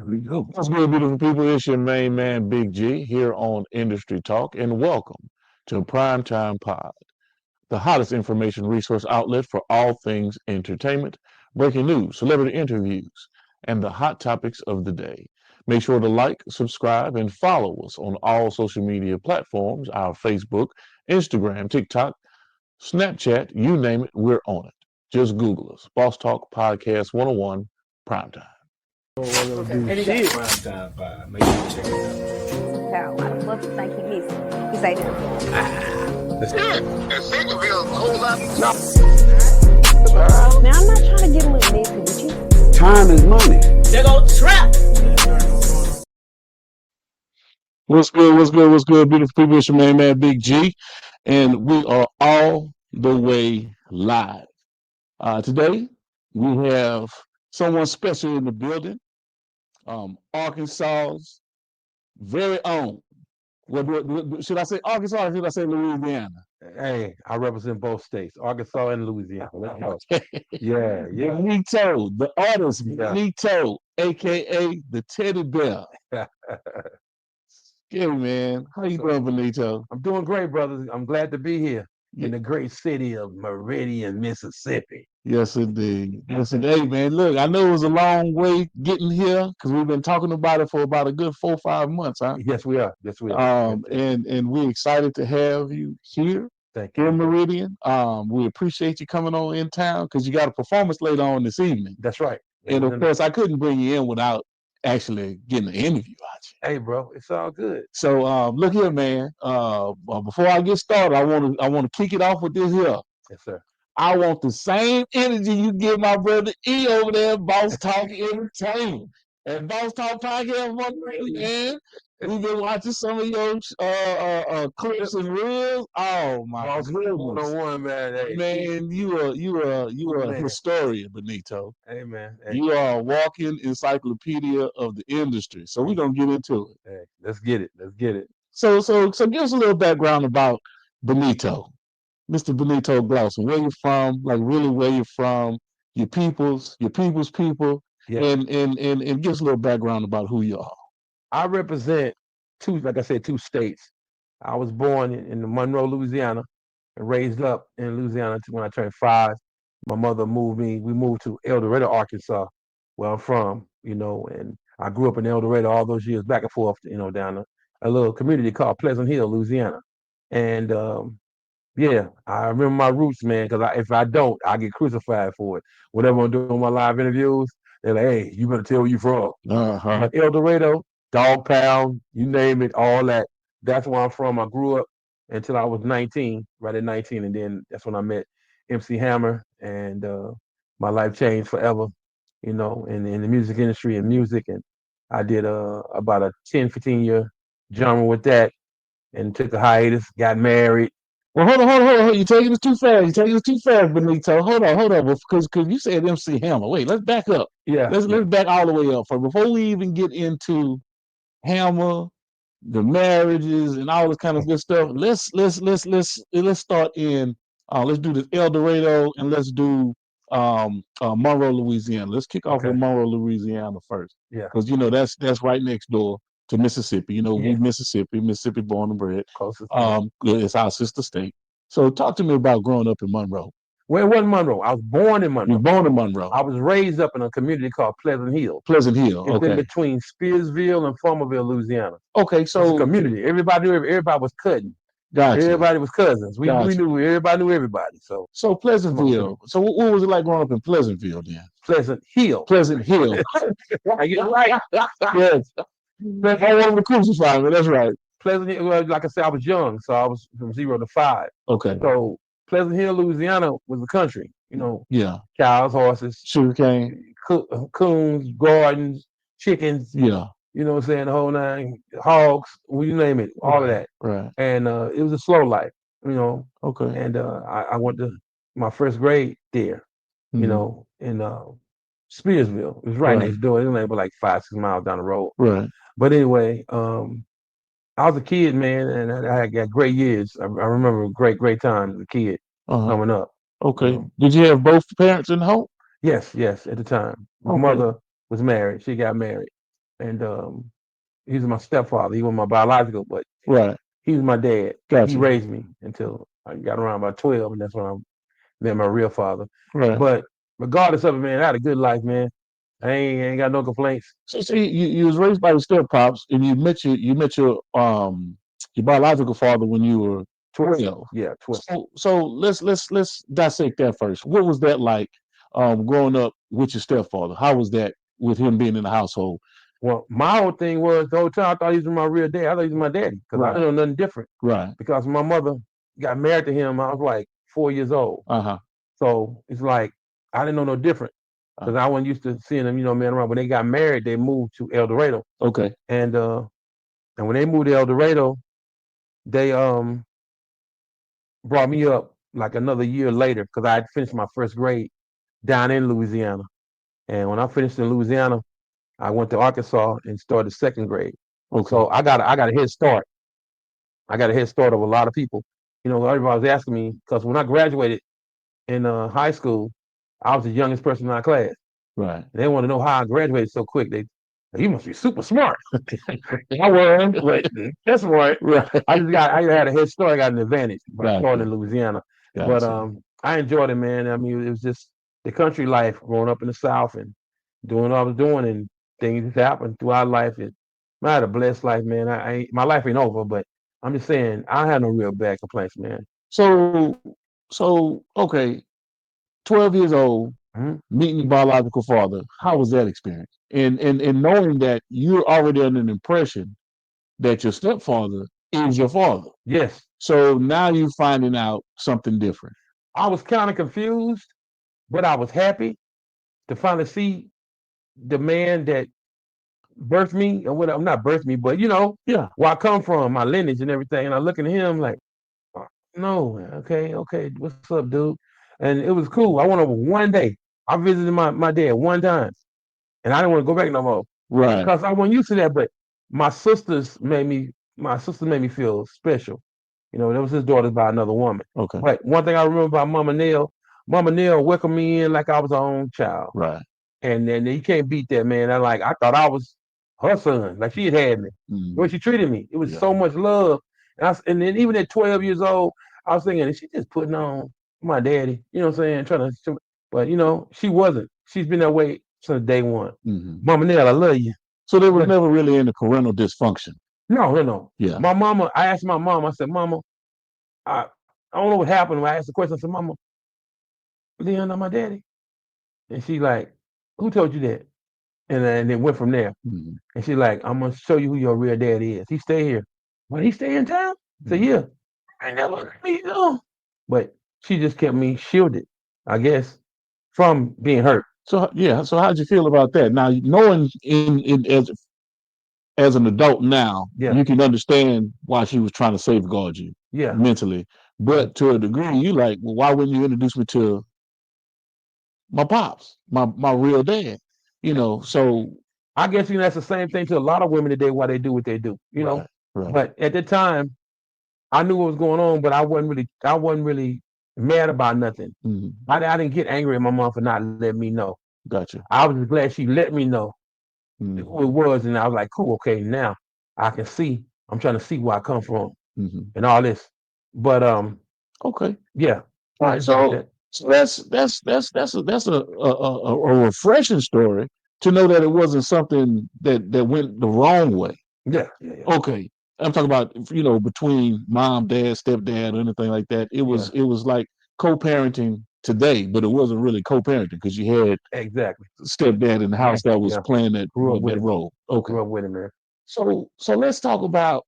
we go. What's good, beautiful people? It's your main man, Big G, here on Industry Talk, and welcome to Primetime Pod, the hottest information resource outlet for all things entertainment, breaking news, celebrity interviews, and the hot topics of the day. Make sure to like, subscribe, and follow us on all social media platforms, our Facebook, Instagram, TikTok, Snapchat, you name it, we're on it. Just Google us. Boss Talk Podcast 101 Primetime. Shit. Prime time vibe. Make sure you check it Pal, why the fuck you think he missing? He say that. And Centerville, a whole lot. Now I'm not trying to get a little messy with you. Time is money. They go trap. What's good? What's good? What's good, beautiful people? It's your main man, Big G, and we are all the way live. Today, we have someone special in the building, Arkansas's very own. Should I say Arkansas or should I say Louisiana? Hey, I represent both states, Arkansas and Louisiana. Let's go. Yeah. Benito, the artist, Yeah. Benito, aka the teddy bear. Yeah, man. How you doing, Benito? I'm doing great, brothers. I'm glad to be here in the great city of Meridian, Mississippi. Yes, indeed. Yes, indeed. Hey, man, look, I know it was a long way getting here because we've been talking about it for about a good 4 or 5 months, huh? Yes, we are. Yes, we are. And we're excited to have you here Thank in you. Meridian. We appreciate you coming on in town because you got a performance later on this evening. That's right. And of course, I couldn't bring you in without actually getting an interview out you. Hey, bro, it's all good. So look here, man. Before I get started, I want to kick it off with this here. Yes, sir. I want the same energy you give my brother E over there, Boss Talk Entertainment. And Boss Talk Podcast, man. We've been watching some of your clips and reels. Oh my Boss goodness. 101, man. Hey, Man, you are a Man. historian, Benito. hey man. Hey, You are a walking encyclopedia of the industry. So we're gonna get into it. hey, let's get it. Let's get it. So give us a little background about Benito, Mr. Benito Glosson. Where you from? Like really, where you from? Your people's people, Yeah. and give us a little background about who you are. I represent like I said, two states. I was born in Monroe, Louisiana, and raised up in Louisiana when I turned 5. My mother we moved to El Dorado, Arkansas, where I'm from, and I grew up in El Dorado all those years, back and forth, down a little community called Pleasant Hill, Louisiana. And yeah, I remember my roots, man, because if I don't, I get crucified for it. Whenever I'm doing my live interviews, they're like, hey, you better tell where you from. Uh-huh. El Dorado, Dog Pound, you name it, all that. That's where I'm from. I grew up until I was 19, right at 19, and then that's when I met MC Hammer, and my life changed forever, in the music industry and music. And I did about a 10, 15-year genre with that, and took a hiatus, got married. Well, hold on. You're taking this too fast. Benito. Hold on. Because you said MC Hammer. Wait, let's back up. Yeah. Let's back all the way up. Before we even get into Hammer, the marriages, and all this kind of good stuff, let's start in. Let's do this El Dorado, and let's do Monroe, Louisiana. Let's kick off with Monroe, Louisiana first. Yeah. Because that's right next door to Mississippi. We Mississippi born and bred. Closest. It's our sister state. So talk to me about growing up in Monroe. Well, it wasn't Monroe. I was born in Monroe. You were born in Monroe. I was raised up in a community called Pleasant Hill. Pleasant Hill. It's in Okay. between Spearsville and Farmerville, Louisiana. Okay. It's a So community. Everybody was cutting. gotcha. Everybody was cousins. We Gotcha. knew everybody knew everybody. So Pleasantville. So what was it like growing up in Pleasantville then? Pleasant Hill. Pleasant Hill. I get it right. Yes. I want to crucify me. That's right. Pleasant Hill. Well, like I said, I was young, so I was from 0 to 5. Okay. So Pleasant Hill, Louisiana was the country. Yeah. Cows, horses, Sugarcane. coons, gardens, chickens. Yeah. You know what I'm saying? The whole 9, hogs, you name it, all of that. Right. And it was a slow life, Okay. And I went to my first grade there, in Spearsville. It was right next door. It was only like 5, 6 miles down the road. Right. But anyway, I was a kid, man, and I had got great years. I remember great times as a kid coming up. Okay. Did you have both parents in the home? Yes, at the time. My Okay. mother was married. She got married. and he was my stepfather. He was my biological, but Right. he was my dad. He Gotcha. raised me until I got around about 12, and that's when I met my real father. Right. But regardless of it, man, I had a good life, man. I ain't got no complaints. So see, you was raised by your step pops, and your biological father when you were 12. Yeah, 12. So let's dissect that first. What was that like growing up with your stepfather? How was that with him being in the household? Well, my whole thing was the whole time I thought he was my real dad. I thought he was my daddy because I Right. didn't know nothing different. Right. Because my mother got married to him, I was like 4 years old. Uh-huh. So it's like I didn't know no different because I wasn't used to seeing them, man around. When they got married, they moved to El Dorado, Okay. and when they moved to El Dorado, they brought me up like another year later because I had finished my first grade down in Louisiana. And when I finished in Louisiana, I went to Arkansas and started second grade. Okay. So I got a head start. I got a head start of a lot of people. Everybody was asking me because when I graduated in high school, I was the youngest person in our class. Right. They want to know how I graduated so quick. You must be super smart. I was, but that's right. Right. I had a head start. I got an advantage by starting in Louisiana. But Gotcha. I enjoyed it, man. I mean, it was just the country life growing up in the South and doing what I was doing, and things happened throughout life. And I had a blessed life, man. My life ain't over, but I'm just saying I had no real bad complaints, man. So okay, 12 years old, Mhm. meeting your biological father. How was that experience? And knowing that you're already under an impression that your stepfather is your father. Yes, So now you're finding out something different. I was kind of confused, but I was happy to finally see the man that birthed me, or whatever, not birthed me, but Yeah. where I come from, my lineage and everything. And I look at him like, no, okay, what's up, dude? And it was cool. I went over one day. I visited my dad one time, and I didn't want to go back no more Right. because I wasn't used to that. But my sisters made me, my sister made me feel special. That was his daughter by another woman. Okay. But one thing I remember about Mama Nell welcomed me in like I was her own child. Right. And then you can't beat that, man. I thought I was her son, like she had me. The way she treated me, it was so much love. And then even at 12 years old, I was thinking, is she just putting on my daddy? You know what I'm saying? But she wasn't. She's been that way since day one. Mama Nell, I love you. So there was never really any parental dysfunction. No. Yeah. My mama, I asked my mom, I said, Mama, I don't know what happened when I asked the question. I said, Mama, Leon, not my daddy. And she like, who told you that? And it went from there. Mhm. And she's like, I'm gonna show you who your real daddy is. He stay here. Well, he stay in town? I said, yeah. I never heard me know. But she just kept me shielded, I guess, from being hurt. So yeah. So how'd you feel about that? Now knowing in as an adult now, Yeah. you can understand why she was trying to safeguard you Yeah. mentally. But to a degree, you like, well, why wouldn't you introduce me to my pops, my real dad? So I guess that's the same thing to a lot of women today why they do what they do, right, right. But at the time, I knew what was going on, but I wasn't really mad about nothing. Mhm. I didn't get angry at my mom for not letting me know. Gotcha. I was just glad she let me know Mhm. who it was, and I was like, cool, okay, now I can see. I'm trying to see where I come from Mhm. and all this. But Okay. yeah. All right. So that's a refreshing story to know that it wasn't something that went the wrong way. Yeah. Okay. I'm talking about between mom, dad, stepdad, or anything like that. It was like co-parenting today, but it wasn't really co-parenting because you had Exactly. stepdad in the house that was Yeah. playing that Grew up with that him. role. Okay. Grew up with him, man. So let's talk about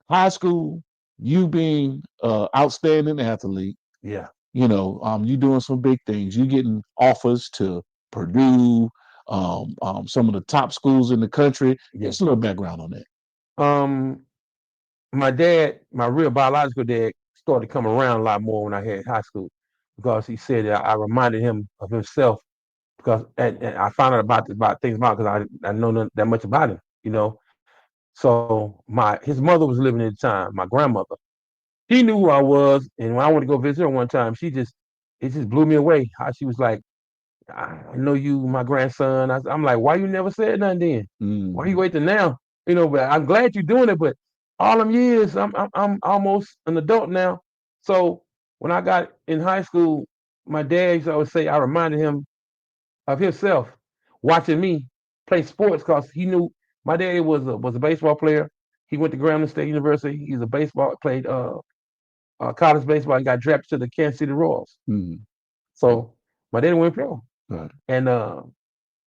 high school. You being outstanding athlete. Yeah. You doing some big things. You getting offers to Purdue, some of the top schools in the country. Yeah. Just a little background on that. My dad, my real biological dad, started coming around a lot more when I had high school because he said that I reminded him of himself because and I found out about things about because I know not that much about him. So his mother was living at the time, my grandmother. She knew who I was, and when I went to go visit her one time, it just blew me away how she was like, I know you, my grandson. I'm like, why you never said nothing then? Why you Mm. waiting now? But I'm glad you're doing it. But all them years, I'm almost an adult now. So when I got in high school, my dad used to always say I reminded him of himself watching me play sports because he knew my dad was a baseball player. He went to Grambling State University. He's a baseball played college baseball. He got drafted to the Kansas City Royals. Mm. So my dad went pro, Right. and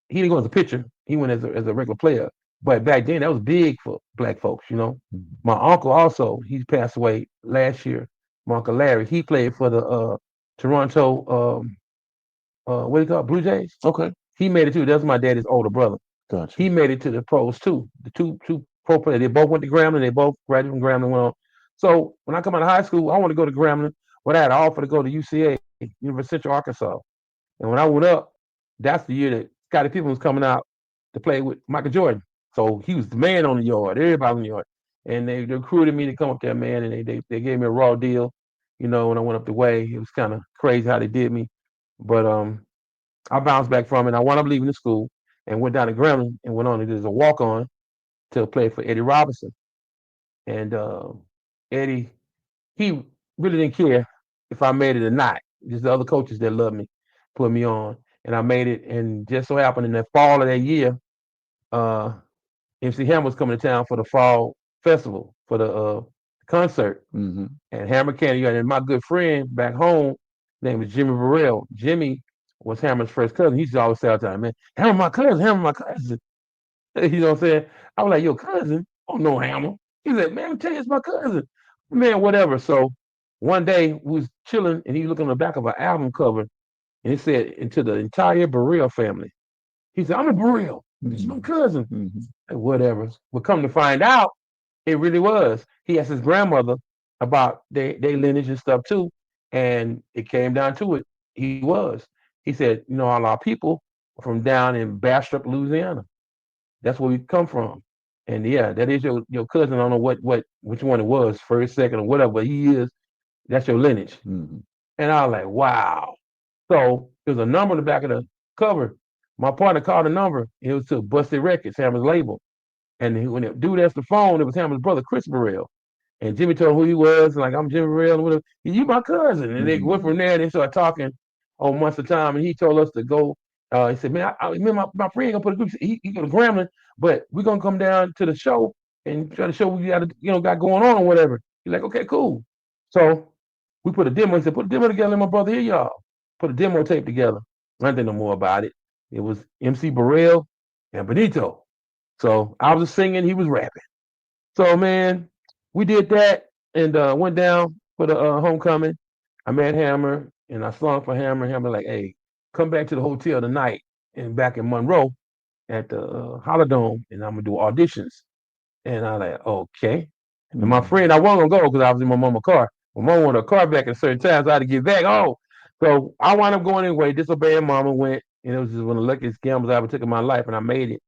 he didn't go as a pitcher. He went as a regular player. But back then, that was big for black folks. Mm. My uncle also, he passed away last year. My uncle Larry, he played for the Toronto, what do you call it, Blue Jays. Okay. He made it too. That's my daddy's older brother. Gotcha. He made it to the pros too. The two pro players. They both went to Grambling. They both graduated from Grambling. Went on. So when I come out of high school, I want to go to Grambling. But I had an offer to go to UCA, University of Central Arkansas. And when I went up, that's the year that Scottie Pippen was coming out to play with Michael Jordan. So he was the man on the yard, everybody on the yard. And they recruited me to come up there, man, and they gave me a raw deal. When I went up the way, it was kind of crazy how they did me. But I bounced back from it. I wound up leaving the school and went down to Grambling and went on to do a walk on to play for Eddie Robinson. And Eddie, he really didn't care if I made it or not. Just the other coaches that loved me put me on, and I made it. And just so happened in the fall of that year, uh, MC Hammer was coming to town for the fall festival for the concert. Mm-hmm. And Hammer Candy, and my good friend back home, name was Jimmy Burrell. Jimmy was Hammer's first cousin. He used to always say all the time, man, Hammer my cousin, Hammer my cousin. You know what I'm saying? I was like, your cousin? Oh no, Hammer. He said, man, I'm telling you, it's my cousin. Man, whatever. So one day we was chilling and he looked on the back of an album cover and it said, into the entire Burrell family. He said, I'm a Burrell. It's my cousin. Mm-hmm. Whatever. But come to find out, it really was. He asked his grandmother about their lineage and stuff too. And it came down to it. He was. He said, all our people are from down in Bastrop, Louisiana. That's where we come from. And yeah, that is your cousin. I don't know which one it was, first, second, or whatever, but he is. That's your lineage. Mm-hmm. And I was like, wow. So there's a number on the back of the cover. My partner called the number. It was to Busted Records, Hammer's label. And when the dude asked the phone, it was Hammer's brother, Chris Burrell. And Jimmy told him who he was, and like, I'm Jimmy Burrell, and whatever. You my cousin. And they went from there, and they started talking on months of time. And he told us to go. He said, man, my friend gonna put a group. He go to Grambling, but we're gonna come down to the show and try to show what we got going on or whatever. He's like, okay, cool. So we put a demo. He said, put a demo together, and my brother, here y'all. Put a demo tape together. I didn't know more about it. It was MC Burrell and Benito. So I was singing, he was rapping. So man, we did that and went down for the homecoming. I met Hammer and I sung for Hammer. Hammer like, hey, come back to the hotel tonight and back in Monroe at the Holodome, and I'm gonna do auditions. And I like, okay. And my friend, I wasn't gonna go because I was in my mama's car. My mom wanted a car back at certain times, so I had to get back. Oh, so I wound up going anyway, disobeying mama, went, and it was just one of the luckiest gambles I ever took in my life, and I made it.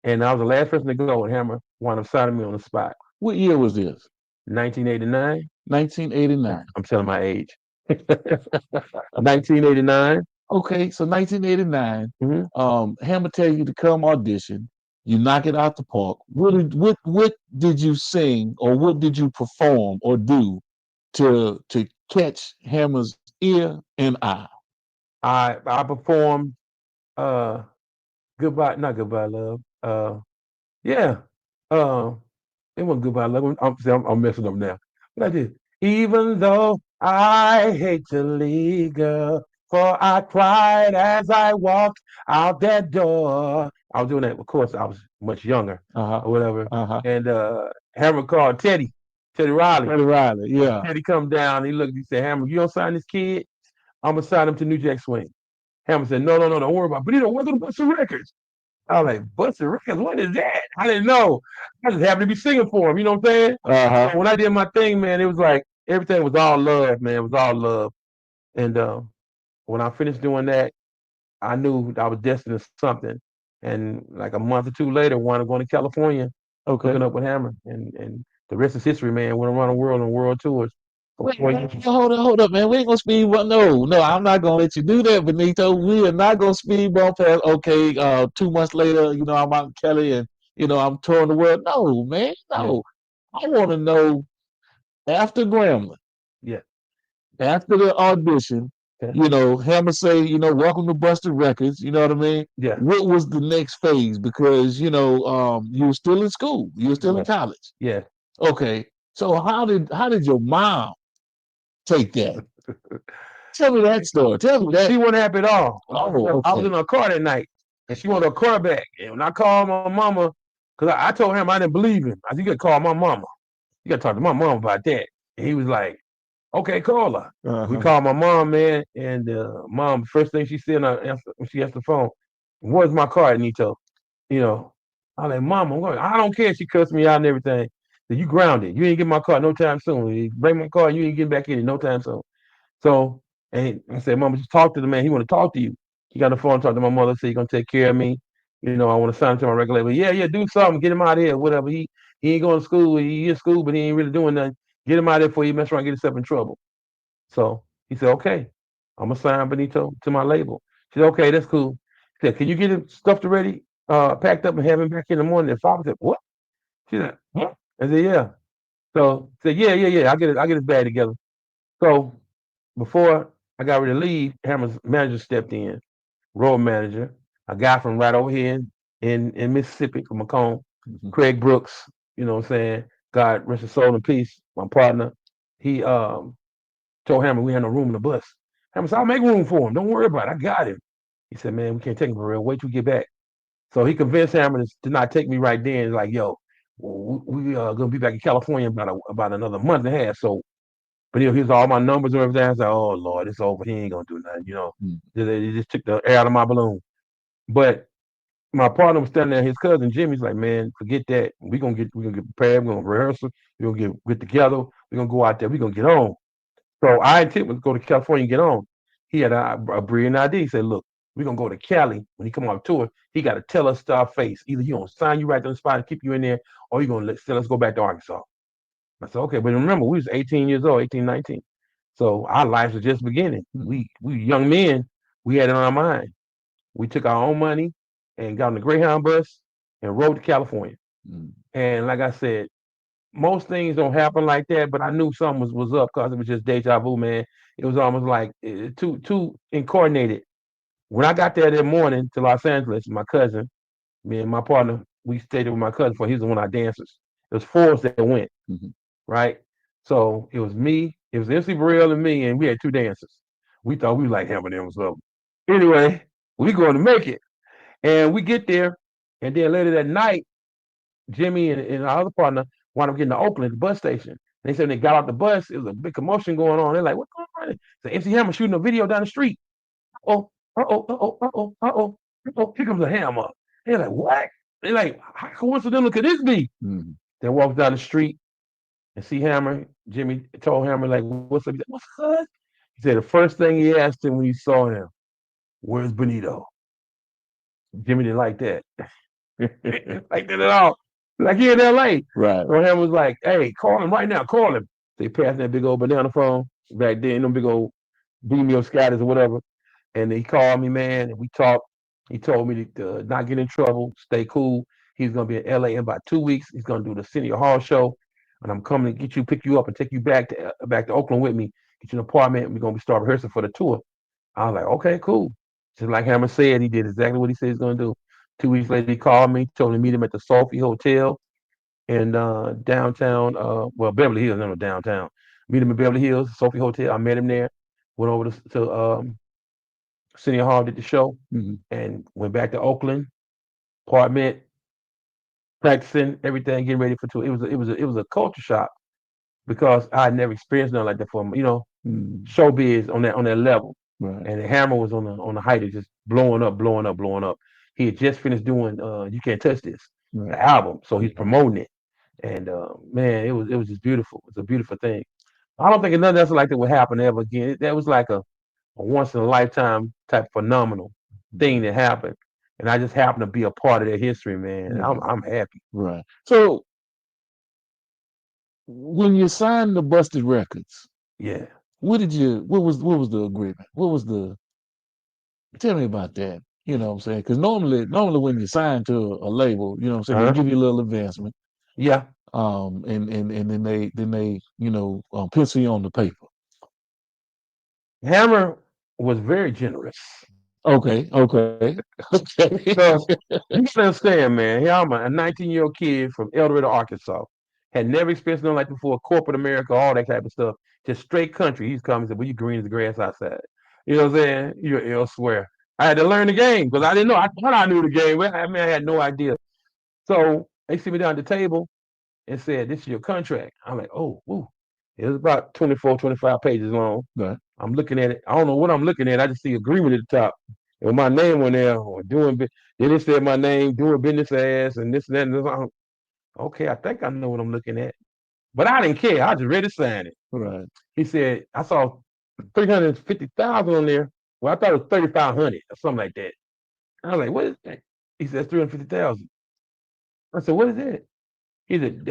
And I was the last person to go, and Hammer wound up signing me on the spot. What year was this? 1989. 1989. I'm telling my age. 1989. Okay, so 1989. Mm-hmm. Hammer tell you to come audition. You knock it out the park. What did you sing or what did you perform or do to catch Hammer's ear and eye? I performed Goodbye, not Goodbye Love. Yeah. It wasn't Goodbye Love. I'm messing up now. But I did. Even though I hate to leave, girl, for I cried as I walked out that door. I was doing that, of course, I was much younger or whatever. And Hammer called Teddy Riley. Teddy Riley, yeah. Teddy come down, he looked, he said, Hammer, you don't sign this kid? I'm gonna sign him to New Jack Swing. Hammer said, no, don't worry about it. But he don't work on a bunch of records. I was like, Buster Records, what is that? I didn't know. I just happened to be singing for him, you know what I'm saying? So when I did my thing, man, it was like everything was all love, man. It was all love. And when I finished doing that, I knew I was destined to something. And like a month or two later, I wound up going to California, hooking up with Hammer. And the rest is history, man. Went around the world on world tours. Wait, hold up, man. We ain't gonna speed bump. No, I'm not gonna let you do that, Benito. We are not gonna speed bump past. Okay, 2 months later, I'm out in Kelly, and I'm touring the world. No, man, no. I want to know after Grambling, Yeah. after the audition. Yeah. Hammer say, welcome to Busted Records. You know what I mean? Yeah. What was the next phase? Because you were still in school, you were still in college. Yeah. Okay, so how did your mom take that? Tell me that story. Tell me that. She wasn't happy at all. Oh, I was okay. in her car that night, and she wanted a car back. And when I called my mama, because I told him I didn't believe him. I said, you got to call my mama. You got to talk to my mom about that. And he was like, okay, call her. We called my mom, man, and mom, first thing she said when she answered the phone, where's my car, Nito? I'm like, Mom, I don't care if she cussed me out and everything. So you grounded. You ain't get my car no time soon. You bring my car, you ain't getting back in it no time soon. So, and I said, Mama, just talk to the man. He want to talk to you. He got on the phone, talk to my mother, say, you're going to take care of me. I want to sign him to my record label. Yeah, do something. Get him out of here, whatever. He ain't going to school. He in school, but he ain't really doing nothing. Get him out of there before he mess around and get himself in trouble. So he said, okay, I'm going to sign Benito to my label. She said, okay, that's cool. He said, can you get his stuff ready, packed up and have him back in the morning at 5? I said, what? She said, huh? I said, yeah. So I said, yeah. I'll get his bag together. So before I got ready to leave, Hammer's manager stepped in, road manager, a guy from right over here in Mississippi from Macomb, Craig Brooks, you know what I'm saying? God rest his soul in peace, my partner. He told Hammer we had no room in the bus. Hammer said, I'll make room for him. Don't worry about it. I got him. He said, man, we can't take him for real. Wait till we get back. So he convinced Hammer to not take me right then. Like, yo, we are going to be back in California about another month and a half. So, but here's all my numbers and everything. I was like, oh, Lord, it's over. He ain't going to do nothing, He just took the air out of my balloon. But my partner was standing there, his cousin Jimmy's like, man, forget that. We're gonna get prepared, we're gonna rehearse, we're gonna get together, we're gonna go out there, we're gonna get on. So I intent was to go to California and get on. He had a brilliant idea. He said, look, we're gonna go to Cali. When he come on tour, he gotta tell us to our face. Either he gonna sign you right on the spot and keep you in there, or he gonna let us go back to Arkansas. I said, okay, but remember, we was 18 years old, 18, 19. So our lives were just beginning. We young men, we had it on our mind. We took our own money and got on the Greyhound bus and rode to California. And like I said, most things don't happen like that, but I knew something was up because it was just deja vu, man. It was almost like too incoordinated. When I got there that morning to Los Angeles, my cousin, me and my partner, we stayed with my cousin for he was one of our dancers. It was 4 of us that went, right? So it was me, it was MC Burrell and me, and we had 2 dancers. We thought we was like Hammer them or something. Anyway, we going to make it. And we get there, and then later that night, Jimmy and our other partner wound up getting to Oakland, the bus station. They said when they got off the bus, it was a big commotion going on. They're like, what's going on? So MC Hammer shooting a video down the street. Oh, here comes a Hammer. They're like, what? They're like, how coincidental could this be? They walked down the street and see Hammer. Jimmy told Hammer, like, what's up? He said, what's good? He said the first thing he asked him when he saw him, where's Benito? Jimmy didn't like that. Like that at all. Like he in LA. Right. So Ham was like, hey, call him right now. Call him. They passed that big old banana phone back then, them big old Vimeo scatters or whatever. And he called me, man, and we talked. He told me to not get in trouble, stay cool. He's gonna be in LA in about 2 weeks. He's gonna do the City Hall show, and I'm coming to get you, pick you up, and take you back to Oakland with me. Get you an apartment. And we're gonna start rehearsing for the tour. I was like, okay, cool. Just like Hammer said, he did exactly what he said he's gonna do. 2 weeks later, he called me, told me to meet him at the Sophie Hotel in downtown, Beverly Hills, no, downtown. Meet him in Beverly Hills, Sophie Hotel. I met him there. Went over to City Hall, did the show, and went back to Oakland, apartment, practicing everything, getting ready for tour. It was a culture shock because I had never experienced nothing like that for showbiz on that level. Right. And the Hammer was on the height of just blowing up. He had just finished doing You Can't Touch This, the album. So he's promoting it. And man, it was just beautiful. It's a beautiful thing. I don't think nothing else like that would happen ever again. That was like a once in a lifetime type phenomenal thing that happened. And I just happened to be a part of that history, man. And I'm happy. Right. So when you signed the Busted Records, Yeah. What was the agreement? What was the tell me about that? You know what I'm saying? Because normally when you sign to a label, you know what I'm saying, they Uh-huh. give you a little advancement. Yeah. And then they pencil you on the paper. Hammer was very generous. Okay, okay, okay. So you can understand, man. Here I'm a 19-year-old kid from El Dorado, Arkansas. Had never experienced nothing like before, corporate America, all that type of stuff. Just straight country. He's coming and said, well, you green as the grass outside. You know what I'm saying? You're elsewhere. I had to learn the game because I didn't know. I thought I knew the game. I mean, I had no idea. So they sit me down at the table and said, this is your contract. I'm like, oh, woo. It was about 24, 25 pages long. Right. I'm looking at it. I don't know what I'm looking at. I just see agreement at the top. And my name on there, or doing, then it said my name, doing business as, and this and that. And this. Okay, I think I know what I'm looking at. But I didn't care. I just ready to sign it. Right. He said, I saw 350,000 on there. Well, I thought it was 3,500 or something like that. I was like, what is that? He said, 350,000. I said, what is that? He said,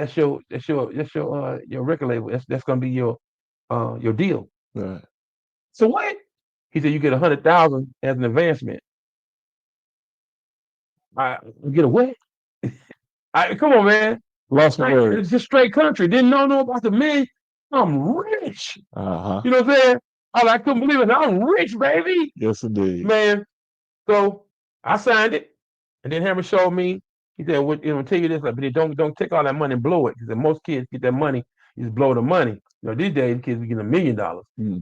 your record label. That's gonna be your deal. Right. So what? He said, you get 100,000 as an advancement. I get a what? Come on, man. Lost for It's words. just straight country. Didn't know about the man. I'm rich. Uh-huh. You know what I'm saying? I couldn't believe it. I'm rich, baby. Yes, indeed. Man. So I signed it. And then Hammer showed me. He said, "What tell you this, but don't take all that money and blow it." He said most kids get that money, you just blow the money. These days kids be getting $1 million.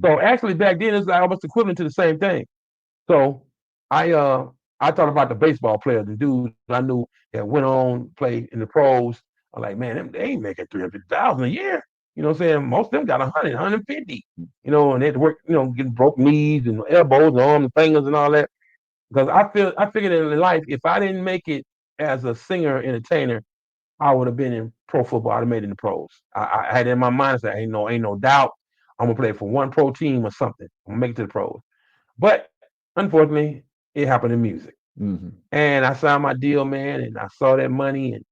So actually back then it's like almost equivalent to the same thing. So I thought about the baseball players, the dudes I knew that went on play in the pros. I'm like, man, they ain't making 300,000 a year. You know what I'm saying? Most of them got 100, 150. And they had to work, getting broke knees and elbows and arms and fingers and all that. Because I figured in life, if I didn't make it as a singer entertainer, I would have been in pro football. I'd have made it in the pros. I had it in my mind, I said, ain't no doubt, I'm gonna play for one pro team or something. I'm gonna make it to the pros. But unfortunately, it happened in music. Mm-hmm. And I signed my deal, man, and I saw that money, and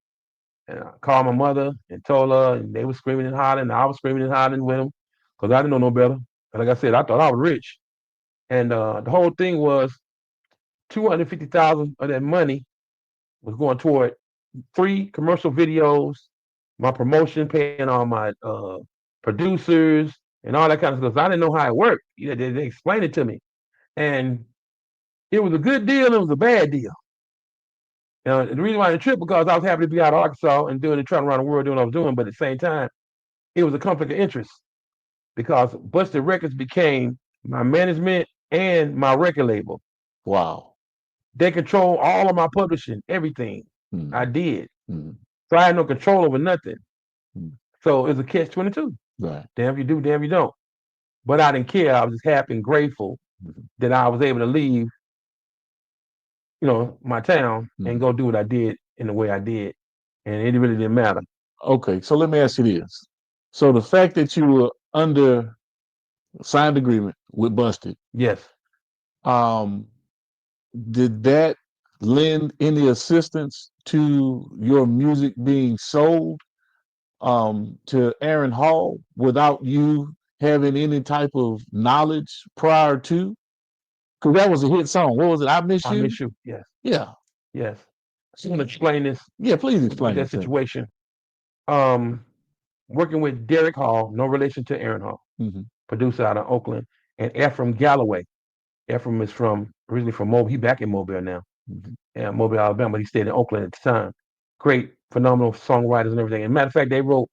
I called my mother and told her, and they were screaming and hollering, and I was screaming and hollering with them because I didn't know no better. And like I said, I thought I was rich. And the whole thing was 250,000 of that money was going toward 3 commercial videos, my promotion, paying all my producers and all that kind of stuff. I didn't know how it worked. They explained it to me. And it was a good deal, it was a bad deal. The reason why I tripped because I was happy to be out of Arkansas and doing the traveling around the world doing what I was doing, but at the same time, it was a conflict of interest because Busted Records became my management and my record label. Wow. They control all of my publishing, everything I did. Mm-hmm. So I had no control over nothing. Mm-hmm. So it was a catch-22. Right. Damn if you do, damn if you don't. But I didn't care. I was just happy and grateful that I was able to leave, my town and go do what I did in the way I did. And it really didn't matter. Okay, so let me ask you this. So the fact that you were under signed agreement with Busted, Yes. did that lend any assistance to your music being sold to Aaron Hall without you having any type of knowledge prior to? Because that was a hit song. What was it? I Miss I You? miss you. Yes. Yeah. Yes. I want to explain this. Yeah, please explain that situation. Working with Derek Hall, no relation to Aaron Hall, producer out of Oakland, and Ephraim Galloway. Ephraim is originally from Mobile. He's back in Mobile now. Mobile, Alabama. He stayed in Oakland at the time. Great, phenomenal songwriters and everything. And matter of fact, they wrote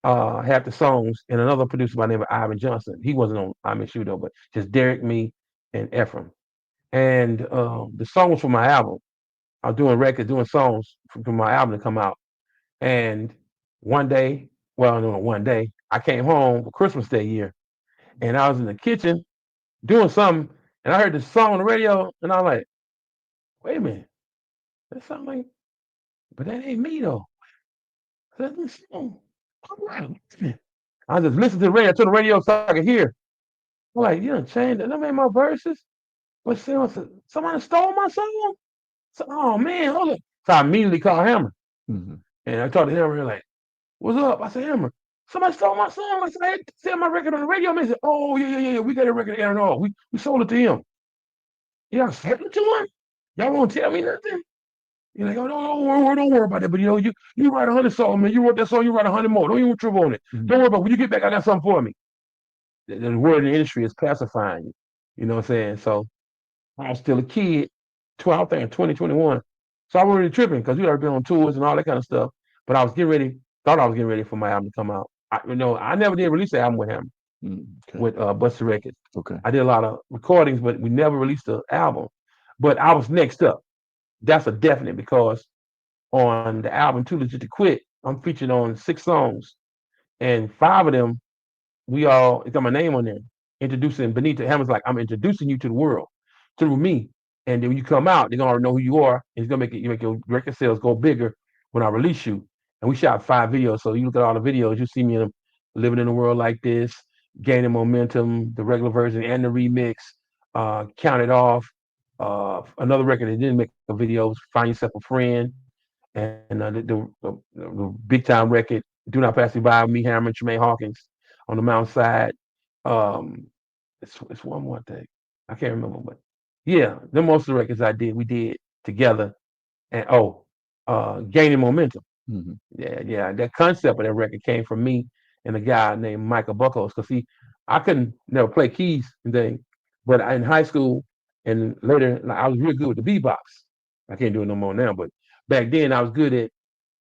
half the songs, and another producer by the name of Ivan Johnson. He wasn't on I Miss You though, but just Derek, me, and Ephraim. And the song was for my album. I was doing records, doing songs for my album to come out. And one day, I came home for Christmas that year, and I was in the kitchen doing something, and I heard this song on the radio, and I was like, wait a minute, that sounds like, but that ain't me though. That's this song. I just listened to the radio, turn the radio so I could hear. I'm like, you done changed it. That made my verses. But somebody stole my song? So, oh man, hold up. So I immediately called Hammer. And I talked to Hammer like, what's up? I said, Hammer, somebody stole my song. I said, I said my record on the radio. Man, said, oh, yeah. We got a record Aaron Hall. We sold it to him. Yeah, I sold it to him? Y'all won't tell me nothing? You're like, oh, don't worry about that. But you write 100 songs, man. You wrote that song, you write 100 more. Don't even trip on it. Don't worry about it. When you get back, I got something for me. The word in the industry is pacifying you. You know what I'm saying? So I was still a kid, 12, I think 2021. So I wasn't really tripping because we already been on tours and all that kind of stuff. But I was thought I was getting ready for my album to come out. I never did release the album with him, with Buster Records. Okay. I did a lot of recordings, but we never released the album. But I was next up. That's a definite because on the album Too Legit to Quit, I'm featured on 6 songs, and 5 of them it's got my name on there. Introducing Benito. Hammer's like, I'm introducing you to the world through me. And then when you come out, they're gonna already know who you are, and it's gonna make your record sales go bigger when I release you. And we shot 5 videos. So you look at all the videos, you see me living in a world like this, gaining momentum, the regular version and the remix, Count It Off. Another record that didn't make a video was Find Yourself a Friend, and the big time record, Do Not Pass Me By, me, Hammer, and Tremaine Hawkins on the Mount Side. It's one more thing. I can't remember, but yeah, the most of the records we did together. And Gaining Momentum. Yeah. That concept of that record came from me and a guy named Michael Buckles. Because I couldn't never play keys and things, but in high school and later, I was real good with the beatbox. I can't do it no more now, but back then I was good at.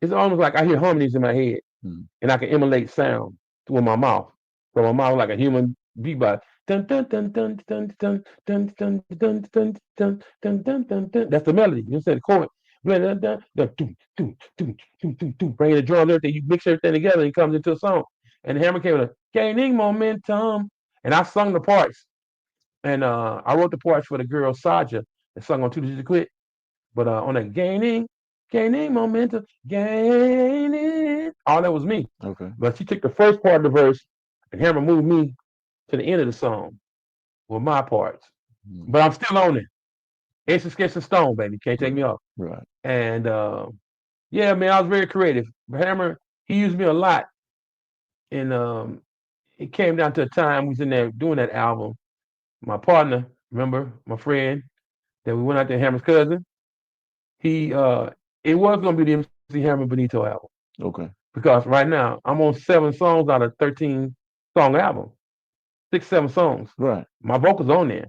It's almost like I hear harmonies in my head, and I can emulate sound with my mouth. So my mouth like a human beatbox. Dun, dun, dun, dun, dun, dun, dun, dun, dun, dun, dun, dun, dun, dun, dun. That's the melody. You understand the chord? Bringing the drums, everything. You mix everything together, and it comes into a song. And the hammer came with a gaining momentum, and I sung the parts. And I wrote the parts for the girl Saja that sung on Too Legit to Quit. But on that gaining momentum, gaining, all that was me. Okay. But she took the first part of the verse, and Hammer moved me to the end of the song with my parts. But I'm still on it. It's a sketch and stone, baby. Can't take me off. Right. And yeah, man, I was very creative. But Hammer, he used me a lot. And it came down to a time we was in there doing that album. My partner, remember, my friend, that we went out there, Hammer's cousin, it was gonna be the MC Hammer Benito album. Okay. Because right now I'm on 7 songs out of 13 song album. 6, 7 songs. Right. My vocals on there.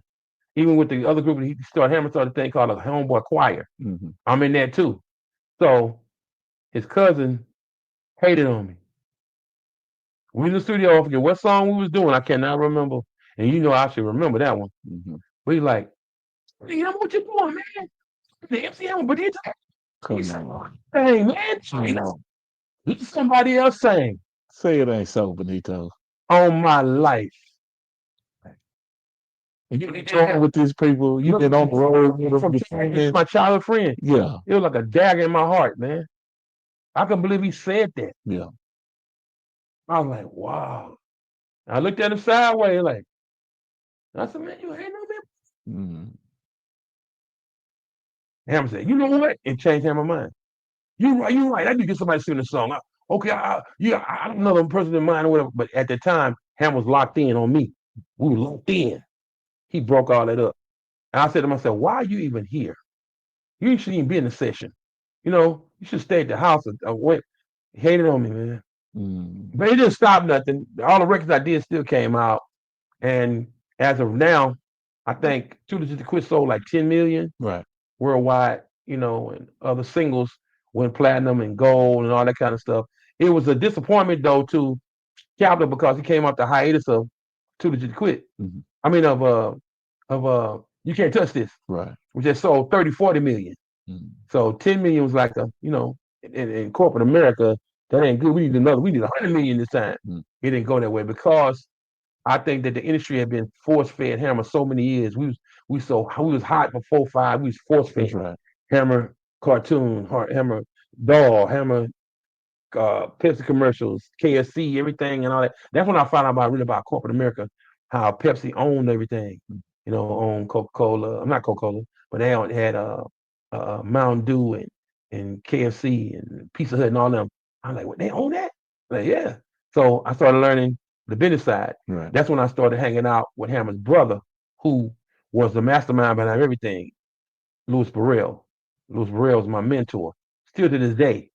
Even with the other group, Hammer started a thing called a Homeboy Choir. I'm in there too. So his cousin hated on me. We in the studio, I forget what song we was doing. I cannot remember. And I should remember that one. But he's like, you know what you're doing, man? The MC Hammer Benito. Come on. Hey, man. Let somebody else sing. Say it ain't so, Benito. On my life. And you been talking with these people. You've been on the road with them. It's my childhood friend. Yeah. It was like a dagger in my heart, man. I couldn't believe he said that. Yeah. I was like, wow. I looked at him sideways, like, I said, man, you hating on me? Hammer said, you know what? It changed Hammer's mind. You're right. I need to get somebody singing the song. I don't know the person in mind or whatever, but at the time, Hammer was locked in on me. We were locked in. He broke all that up. And I said to myself, why are you even here? You shouldn't even be in the session. You should stay at the house or wait. He hated on me, man. But it didn't stop nothing. All the records I did still came out. And as of now, I think Too Legit to Quit sold like 10 million worldwide, and other singles went platinum and gold and all that kind of stuff. It was a disappointment though to Capital because he came out the hiatus of Too Legit to Quit. I mean of You Can't Touch This. Right. Which just sold 30, 40 million. So 10 million was like in corporate America, that ain't good. We need 100 million this time. It didn't go that way because I think that the industry had been force fed Hammer so many years. We was hot for 4, 5. We was force fed. Right. Hammer cartoon, Hammer doll, Hammer Pepsi commercials, KFC, everything and all that. That's when I found out about corporate America, how Pepsi owned everything. Owned Coca-Cola. I'm not Coca-Cola, but they had Mountain Dew and KFC and Pizza Hut and all them. I'm like, what, they own that? Like, yeah. So I started learning the business side. Right. That's when I started hanging out with Hammer's brother, who was the mastermind behind everything, Louis Burrell. Louis Burrell is my mentor. Still to this day,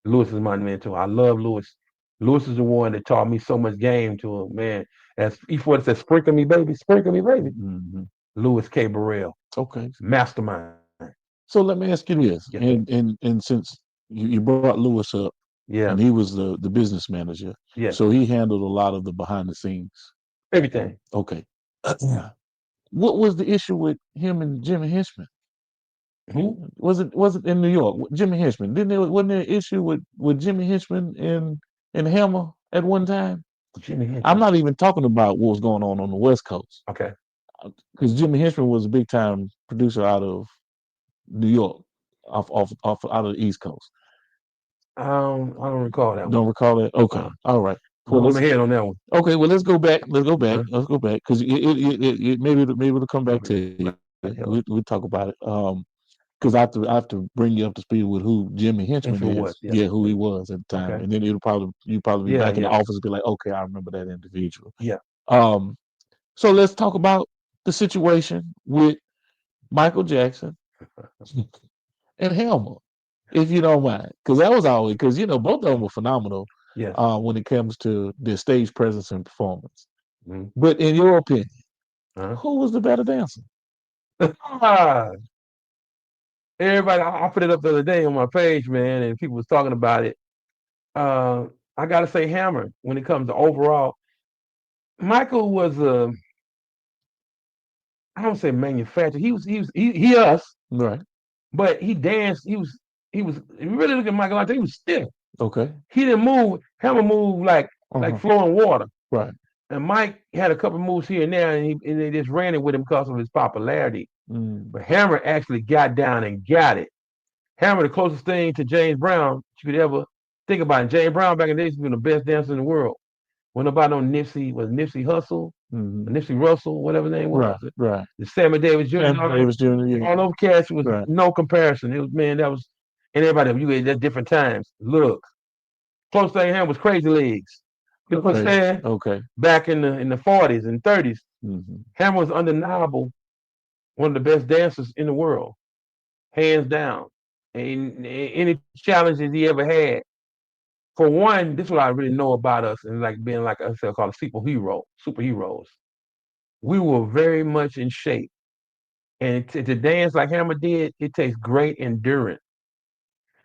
Louis is my mentor. I love Louis. Louis is the one that taught me so much game to him, man. As E40 says, sprinkle me, baby, sprinkle me, baby. Mm-hmm. Louis K. Burrell, Okay. mastermind. So let me ask you this, Yes, sir. and since you brought Lewis up, Yeah, and he was the business manager, yeah, so he handled a lot of the behind the scenes. everything. Okay. What was the issue with him and Jimmy Henchman? Who? Was it in New York? Jimmy Henchman. Wasn't there an issue with Jimmy Henchman and Hammer at one time? Jimmy Henson. I'm not even talking about what was going on the West Coast, Okay. because Jimmy Henchman was a big time producer out of New York, off out of the East Coast. I don't recall that Don't one. recall that? Okay. All right. Well, Hold my head on that one. okay. Well, let's go back. Let's go back. Huh? Let's go back, because maybe it'll come back to you. Hell, We'll talk about it. Because I have to bring you up to speed with who Jimmy Henchman Henchman is. was, yeah. Yeah, who he was at the time, Okay. and then you probably be Yeah, back in the yeah. office and be like, okay, I remember that individual. Yeah. Um. So let's talk about the situation with Michael Jackson and Helmer, if you don't mind, because that was always, because both of them were phenomenal Yes. when it comes to their stage presence and performance. Mhm. But in your opinion, Huh? who was the better dancer? Ah, everybody, I put it up the other day on my page, man, and people was talking about it. Uh, I gotta say, Hammer. When it comes to overall, Michael was a, I don't say manufacturer. He us, Right. but he danced. He was. If you really look at Michael, he was stiff. Okay. He didn't move. Hammer moved like flowing water. Right. And Mike had a couple moves here and there, and they just ran it with him because of his popularity. Mm. But Hammer actually got down and got it. Hammer, the closest thing to James Brown you could ever think about. And James Brown back in the days was the best dancer in the world. When nobody know Nipsey was Nipsey Hussle, Mm-hmm. Nipsey Russell, whatever his name was. Right. Right. The Sammy Davis Jr. And Davis Jr. All those cats was Right. no comparison. It was, man, that was, and everybody, you had at different times. Look, close thing Hammer was Crazy Legs. You know what I'm saying? Okay. Back in the 40s and 30s, Mm-hmm. Hammer was undeniable, one of the best dancers in the world, hands down. And any challenges he ever had, for one, this is what I really know about us, and like being like I said, called a superheroes. We were very much in shape, and to dance like Hammer did, it takes great endurance.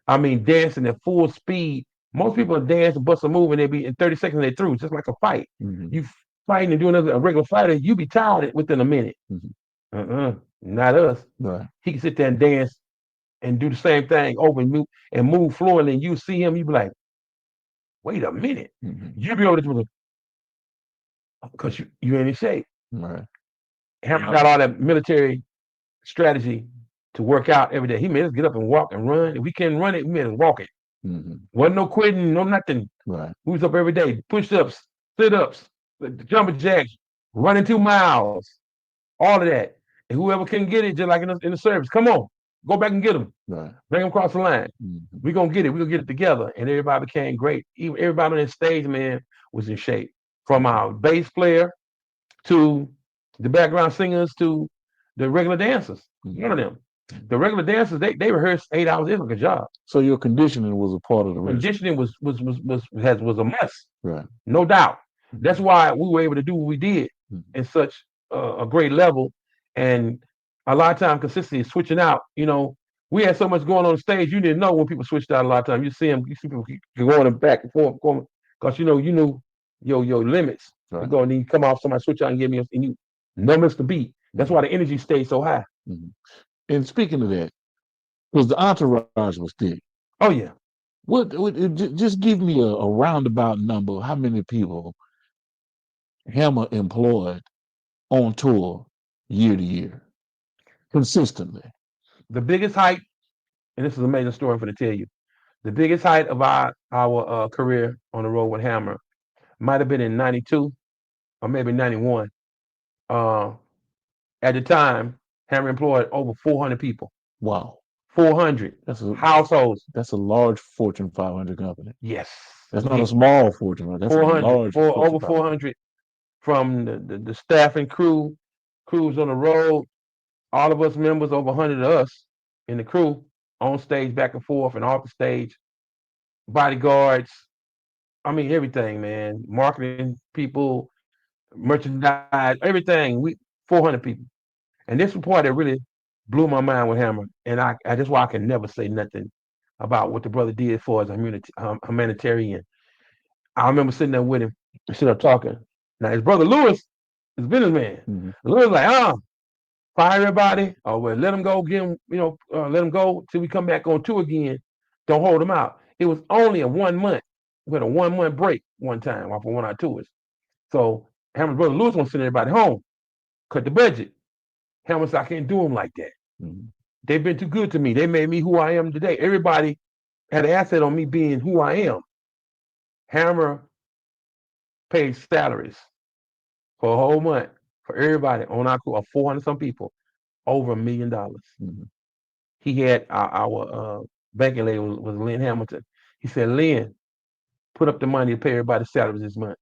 I mean, dancing at full speed. Most people dance and bust a move, and they be in 30 seconds they through, just like a fight. Mm-hmm. You fighting and doing a regular fighter, you be tired within a minute. Mm-hmm. Not us. Right. He can sit there and dance and do the same thing over and move fluently, and you see him, you be like, wait a minute. Mm-hmm. You be able to do it because you ain't in shape. Right. Hammer got all that military strategy to work out every day. He made us get up and walk and run. If we can't run it, we made us walk it. Mm-hmm. Wasn't no quitting, no nothing. Right. We was up every day, push-ups, sit-ups, jumping jacks, running 2 miles, all of that. And whoever can get it, just like in the service, come on, go back and get them. Right. Bring them across the line. Mm-hmm. We're going to get it. We're going to get it together. And everybody became great. Even everybody on that stage, man, was in shape. From our bass player to the background singers to the regular dancers. Mm-hmm. None of them. The regular dancers, they rehearsed 8 hours. It was like a job. So your conditioning was a part of the rest. Conditioning was a must. Right. No doubt. That's why we were able to do what we did Mm-hmm. in such a great level. And a lot of time consistency is switching out. We had so much going on the stage, you didn't know when people switched out a lot of time. You see people keep going back and forth, because you knew your limits. Right. You go and then you come off, somebody switch out and give me and you no miss the beat. That's why the energy stays so high. Mm-hmm. And speaking of that, because the entourage was big. Oh yeah. Just give me a roundabout number. How many people Hammer employed on tour year to year, consistently? The biggest height, and this is an amazing story I'm going to tell you. The biggest height of our career on the road with Hammer might have been in '92 or maybe '91. At the time, Hammer employed over 400 people. Wow. 400 households. That's a large Fortune 500 company. Yes. That's not a small fortune, right? That's a 400, large for fortune over probably. 400 from the staff and crews on the road. All of us members, over 100 of us in the crew, on stage, back and forth, and off the stage, bodyguards. I mean, everything, man. Marketing people, merchandise, everything. We 400 people, and this was the part that really blew my mind with Hammer. And I that's why I can never say nothing about what the brother did for us humanitarian. I remember sitting there with him, sitting there talking. Now his brother Lewis is a businessman. Mm-hmm. Lewis like, fire everybody, or well, let them go, give them, let them go till we come back on tour again. Don't hold them out. It was only a 1 month. We had a 1 month break one time off of one of our tours. So Hammer's brother Lewis want to send everybody home, cut the budget. Hammer said, I can't do them like that. Mm-hmm. They've been too good to me. They made me who I am today. Everybody had an asset on me being who I am. Hammer paid salaries for a whole month for everybody on our crew of 400 some people, over $1 million. Mm-hmm. He had our banking lady was Lynn Hamilton. He said, Lynn, put up the money to pay everybody's salaries this month.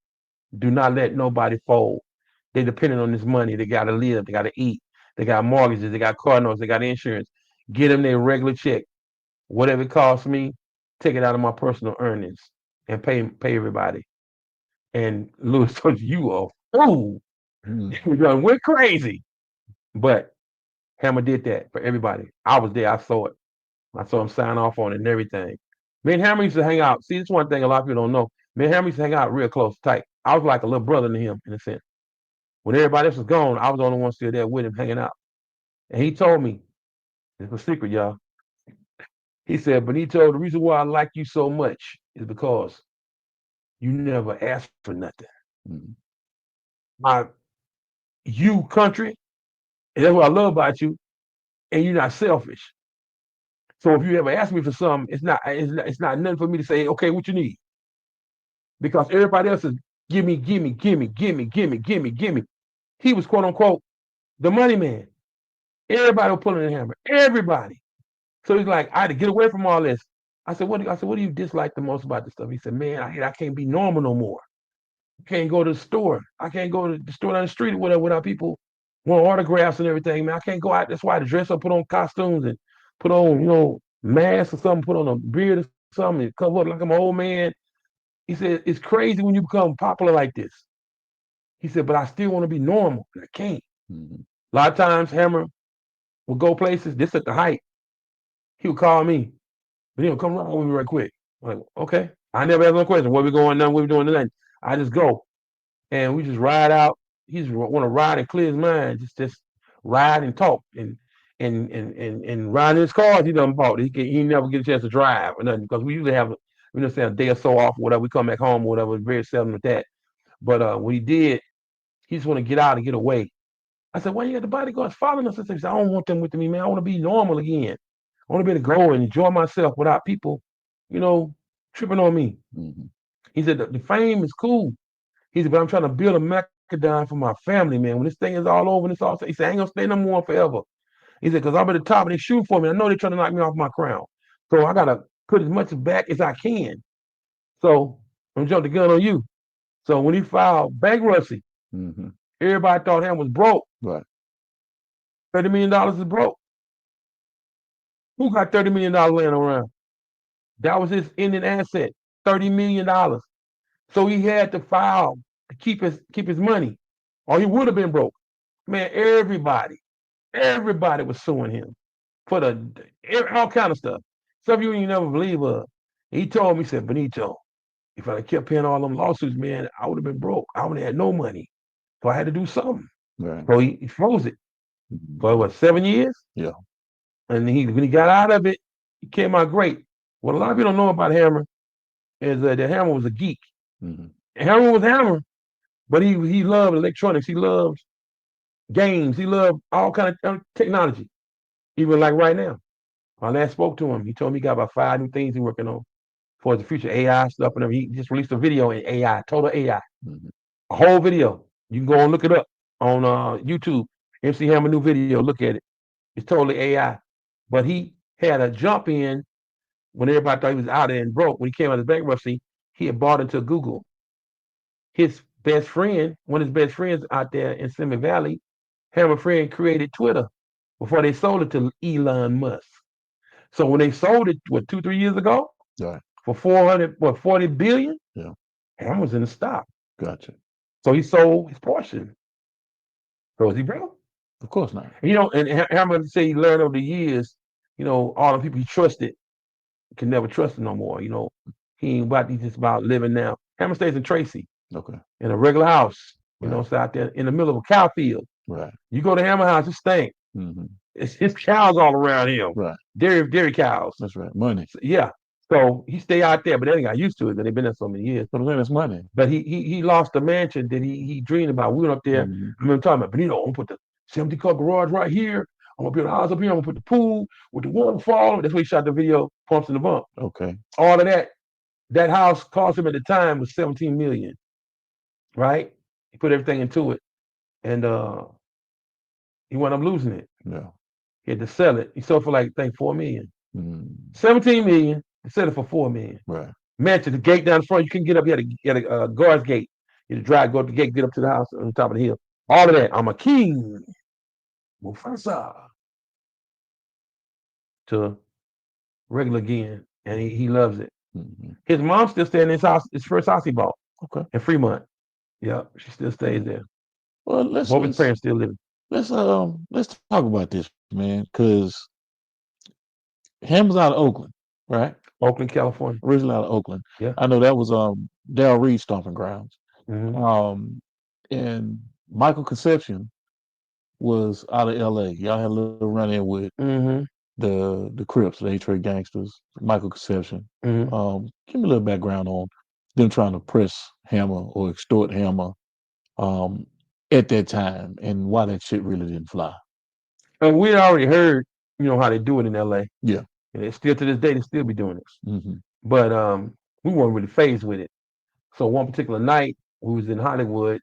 Do not let nobody fold. They depending on this money. They got to live. They got to eat. They got mortgages. They got car notes. They got insurance. Get them their regular check. Whatever it costs me, take it out of my personal earnings and pay everybody. And Lewis told you a fool. We done went crazy. But Hammer did that for everybody. I was there. I saw it. I saw him sign off on it and everything. Me and Hammer used to hang out. See, this one thing a lot of people don't know. Me and Hammer used to hang out real close, tight. I was like a little brother to him in a sense. When everybody else was gone, I was the only one still there with him, hanging out. And he told me, it's a secret, y'all. He said, Benito, the reason why I like you so much is because you never asked for nothing. Mm-hmm. My you country, and that's what I love about you, and you're not selfish. So if you ever ask me for something, it's not nothing for me to say, okay, what you need? Because everybody else is give me, give me, give me, give me, give me, give me, give me. He was quote unquote the money man. Everybody was pulling the hammer. Everybody. So he's like, I had to get away from all this. I said, what do you dislike the most about this stuff? He said, man, I can't be normal no more. I can't go to the store. I can't go to the store down the street or whatever without people want autographs and everything, man. I can't go out. That's why I had to dress up, put on costumes and put on, masks or something, put on a beard or something, and cover up like I'm an old man. He said, it's crazy when you become popular like this. He said, but I still want to be normal. And I can't. Mm-hmm. A lot of times, Hammer would go places. This at the height. He would call me, but he'll come around with me right quick. I'm like, okay. I never ask no question. Where we going now? What we doing tonight? I just go. And we just ride out. He just want to ride and clear his mind. Just ride and talk. And ride in his cars he done bought. He never get a chance to drive or nothing because we usually have a day or so off or whatever. We come back home or whatever. It's very seldom with that. But what he did, he just want to get out and get away. I said, why you got the bodyguards following us? I said, I don't want them with me, man. I want to be normal again. I want to be able to go and enjoy myself without people, tripping on me. Mm-hmm. He said, the fame is cool. He said, but I'm trying to build a macadam for my family, man. When this thing is all over and it's all, he said, I ain't going to stay no more forever. He said, because I'm at the top and they shoot for me. I know they're trying to knock me off my crown. So I got to put as much back as I can. So I'm jump the gun on you. So when he filed bankruptcy, Mm-hmm. everybody thought him was broke. Right. $30 million is broke. Who got $30 million laying around? That was his ending asset, $30 million. So he had to file to keep his money, or he would have been broke. Man, everybody was suing him for all kind of stuff. Stuff you ain't never believe of. He told me, he said, Benito, if I kept paying all them lawsuits, man, I would have been broke. I would have had no money. So I had to do something. Right. So he froze it Mm-hmm. for what, 7 years? Yeah. And when he got out of it, he came out great. What a lot of people don't know about Hammer is that Hammer was a geek. Mm-hmm. Hammer was Hammer, but he loved electronics. He loved games. He loved all kind of technology. Even like right now. When I last spoke to him, he told me he got about 5 new things he's working on for the future AI stuff and everything. He just released a video in AI, total AI, Mm-hmm. a whole video. You can go and look it up on YouTube. MC Hammer new video. Look at it. It's totally AI. But he had a jump in when everybody thought he was out there and broke. When he came out of bankruptcy, he had bought into Google. His best friend, one of his best friends out there in Simi Valley, Hammer friend created Twitter before they sold it to Elon Musk. So when they sold it, what, 2, 3 years ago, Right. for 40 billion, Yeah. Hammer was in the stock. Gotcha. So he sold his portion. So is he broke? Of course not. And Hammer say he learned over the years, all the people he trusted can never trust him no more. He ain't about, he's just about living now. Hammer stays in Tracy Okay. in a regular house, Right. it's out there in the middle of a cow field. Right. You go to Hammer house, it stink. Mm-hmm. It's his cows all around him. Right. Dairy cows. That's right. Money. So, yeah. So he stay out there, but then he got used to it. But they've been there so many years. But then it's money. But he lost the mansion that he dreamed about. We went up there. Mm-hmm. I remember talking about Benito. I'm gonna put the 70-car garage right here. I'm gonna build a house up here. I'm gonna put the pool with the waterfall. That's where he shot the video, Pumps in the Bump. Okay. All of that. That house cost him at the time was 17 million. Right? He put everything into it. And he wound up losing it. Yeah. He had to sell it. He sold for like, I think, 4 million. Mm-hmm. 17 million. He sold it for 4 million. Right. Mansion, the gate down the front, you couldn't get up. You had a guard's gate. You had to drive, go up the gate, get up to the house on the top of the hill. All of that. I'm a king. Mufasa. To regular again. And he loves it. Mm-hmm. His mom still staying in his house, his first house he bought. Okay. In Fremont. Yeah, she still stays there. Well, Both his parents still living. Let's talk about this, man, because Ham's out of Oakland, right? Oakland, California. Originally out of Oakland. Yeah. I know that was Darryl Reed's stomping grounds. Mm-hmm. And Michael Conception was out of LA. Y'all had a little run in with the Crips, the A-Trade gangsters, Michael Conception. Mm-hmm. Give me a little background on them trying to press Hammer or extort Hammer at that time and why that shit really didn't fly. And we already heard, how they do it in LA. Yeah. And it's still to this day, they still be doing this. Mm-hmm. But we weren't really phased with it. So one particular night, we was in Hollywood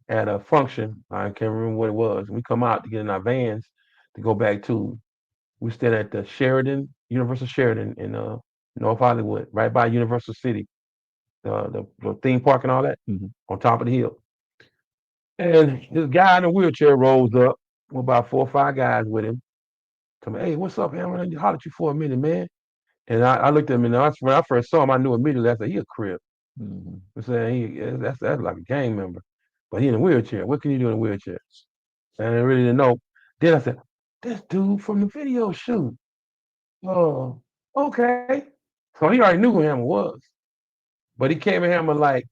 at a function. I can't remember what it was. We come out to get in our vans to go back to. We stayed at the Universal Sheridan in North Hollywood, right by Universal City, the theme park and all that, on top of the hill. And this guy in a wheelchair rolls up with about 4 or 5 guys with him. Tell me, hey, what's up, man? I hollered at you for a minute, man. And I looked at him, and when I first saw him, I knew immediately. I said, he a Crip. I said, that's like a gang member. But he in a wheelchair. What can you do in a wheelchair? And I really didn't know. Then I said, this dude from the video shoot. Oh, okay. So he already knew who Hammer was. But he came at Hammer like,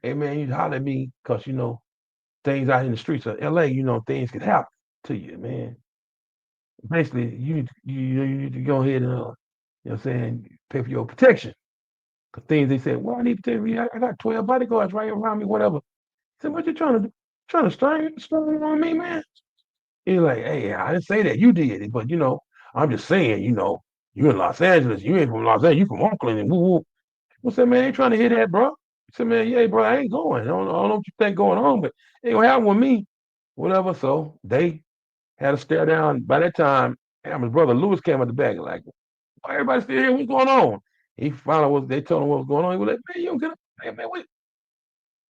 hey, man, you holler at me because, things out in the streets of LA, things could happen to you, man. Basically, you need to go ahead and, pay for your protection. Because things they said, well, I need to tell you, I got 12 bodyguards right around me, whatever. I said, what you trying to do? Trying to strain on me, man? He's like, hey, I didn't say that. You did it. But, I'm just saying, you in Los Angeles. You ain't from Los Angeles. You from Oakland. And woo-woo. I said, man, I ain't trying to hear that, bro. I said, man, yeah, bro, I ain't going. I don't know what you think going on, but it ain't gonna happen with me. Whatever. So they had a stare down. By that time, Hammer's brother Lewis came at the back like, why everybody still here? What's going on? He finally they told him what was going on. He was like, man, you don't get up. Hey, man, wait.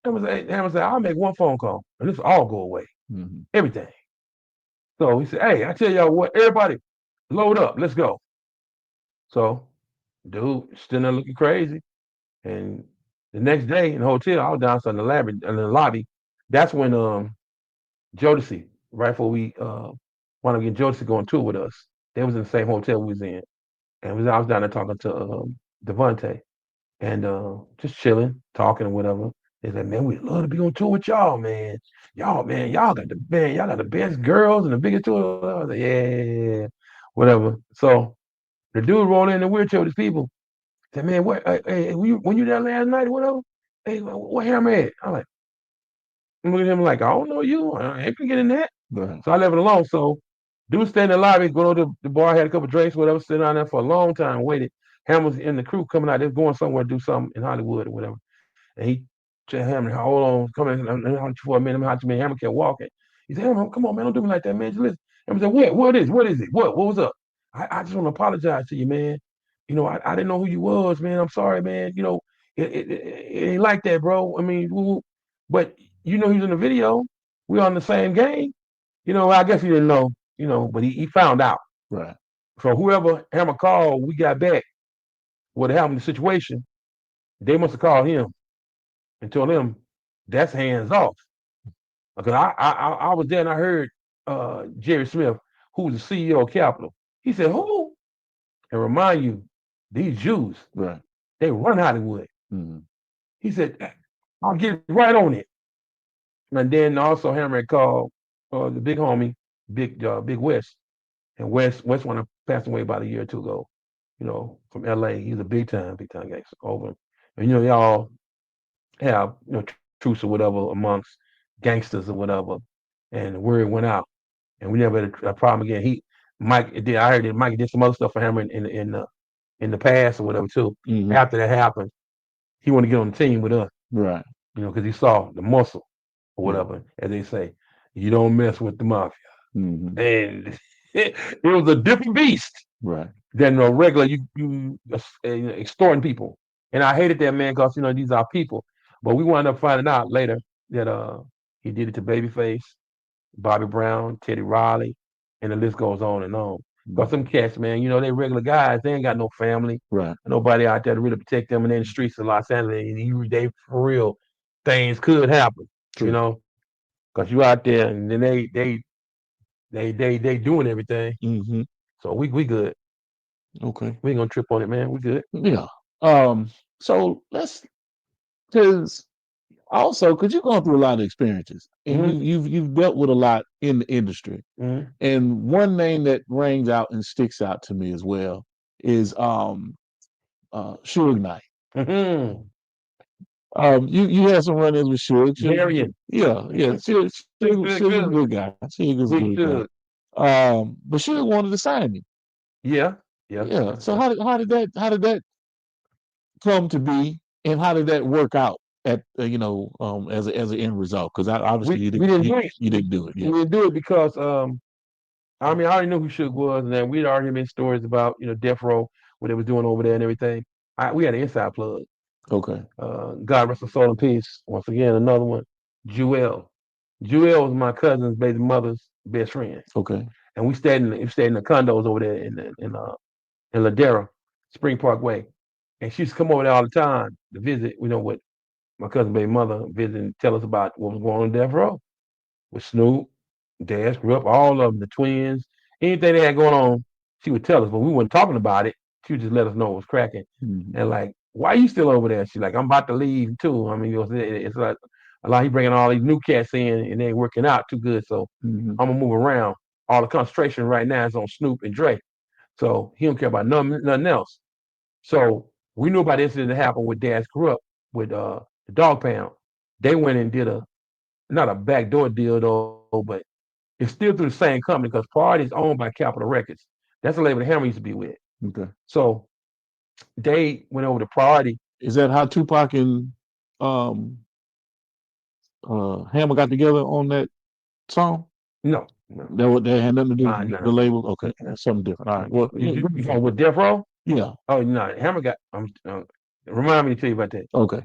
Hammer said, I'll make one phone call and this will all go away. Everything. So he said, hey, I tell y'all what, everybody load up. Let's go. So dude still there looking crazy. And the next day in the hotel, I was downstairs in the lobby. That's when Jodeci, right before we wound up getting Jodeci going tour with us. They was in the same hotel we was in. And I was down there talking to Devontae and just chilling, talking or whatever. They said, man, we'd love to be on tour with y'all, man. Y'all got the best girls and the biggest tour. I was like, yeah, whatever. So the dude rolled in the wheelchair with his people. Said, man, what? Hey, when you there last night or whatever? Hey, what Hammer at? I'm looking at him like, I don't know you. I ain't gonna get in that. Right. So I left it alone. So dude stayed in the lobby, go to the bar, had a couple drinks, whatever, sitting down there for a long time, waited. Hammer's in the crew coming out, they're going somewhere to do something in Hollywood or whatever. And he said, Hammer, hold on, come in, let me hunt you for a minute, Hammer kept walking. He said, Hammer, come on, man, don't do me like that, man. Just listen. Hammer said, what is it? What was up? I just want to apologize to you, man. I didn't know who you was, man. I'm sorry, man. It ain't like that, bro. I mean, but he's in the video. We on the same game. I guess he didn't know. But he found out. Right. So whoever Hammer called, we got back. What happened? The situation. They must have called him and told him that's hands off. Because I was there and I heard Jerry Smith, who's the CEO of Capital. He said, "Who?" And remind you, these Jews, Right. they run Hollywood. Mm-hmm. He said, "I'll get right on it." And then also Hammer had called the big homie, Big West, and West want to pass away about a year or two ago. From L.A. He's a big time gangster over. And y'all have truce or whatever amongst gangsters or whatever, and the word went out, and we never had a problem again. Mike did. I heard that Mike did some other stuff for Hammer in the past or whatever too. Mm-hmm. After that happened, he wanted to get on the team with us, Right. because he saw the muscle or whatever, as they say. You don't mess with the mafia, Mm-hmm. and it was a different beast. Right. Than a regular you extorting people. And I hated that, man, because these are people. But we wound up finding out later that he did it to Babyface, Bobby Brown, Teddy Riley, and the list goes on and on. Because some cats, man, they regular guys, they ain't got no family, Right. nobody out there to really protect them, and in the streets of Los Angeles, they for real, things could happen, True. because you out there and then they doing everything. Mm-hmm. So we good. Okay. We ain't gonna trip on it, man. We good. Yeah. So because you've gone through a lot of experiences and Mhm. you've dealt with a lot in the industry. Mm-hmm. And one name that rings out and sticks out to me as well is Suge Knight. Mm-hmm. You had some run-ins with Suge. Marion. Yeah. Suge is a good guy. Suge is a good guy. But Suge wanted to sign him. Yeah. Yeah. So how did that come to be, and how did that work out at as an end result? Because obviously we didn't do it. You didn't do it. Yeah. We didn't do it because I already knew who Suge was, and then we'd already been stories about Death Row, what they was doing over there and everything. We had an inside plug. Okay. God rest her soul in peace. Once again, another one. Jewel was my cousin's baby mother's best friend. Okay. And we stayed in the condos over there in Ladera, Spring Park Way. And she used to come over there all the time to visit, with my cousin's baby mother, visit and tell us about what was going on in Death Row with Snoop, Dash, grew up, all of them, the twins, anything they had going on, she would tell us, but we weren't talking about it. She would just let us know it was cracking. Mm-hmm. And like, why are you still over there? She's like, I'm about to leave too. I mean, it's like a lot. He bringing all these new cats in, and they ain't working out too good. So Mm-hmm. I'm gonna move around. All the concentration right now is on Snoop and Dre. So he don't care about nothing else. So we knew about the incident that happened with Dash grew up with the Dog Pound. They went and did not a backdoor deal though, but it's still through the same company because Party is owned by Capitol Records. That's the label that Hammer used to be with. Okay. So they went over to Party. Is that how Tupac and Hammer got together on that song? No. That had nothing to do with No. the label. Okay, that's something different. All right. Well, with Death Row? Yeah. Oh no, Hammer got. Remind me to tell you about that. Okay.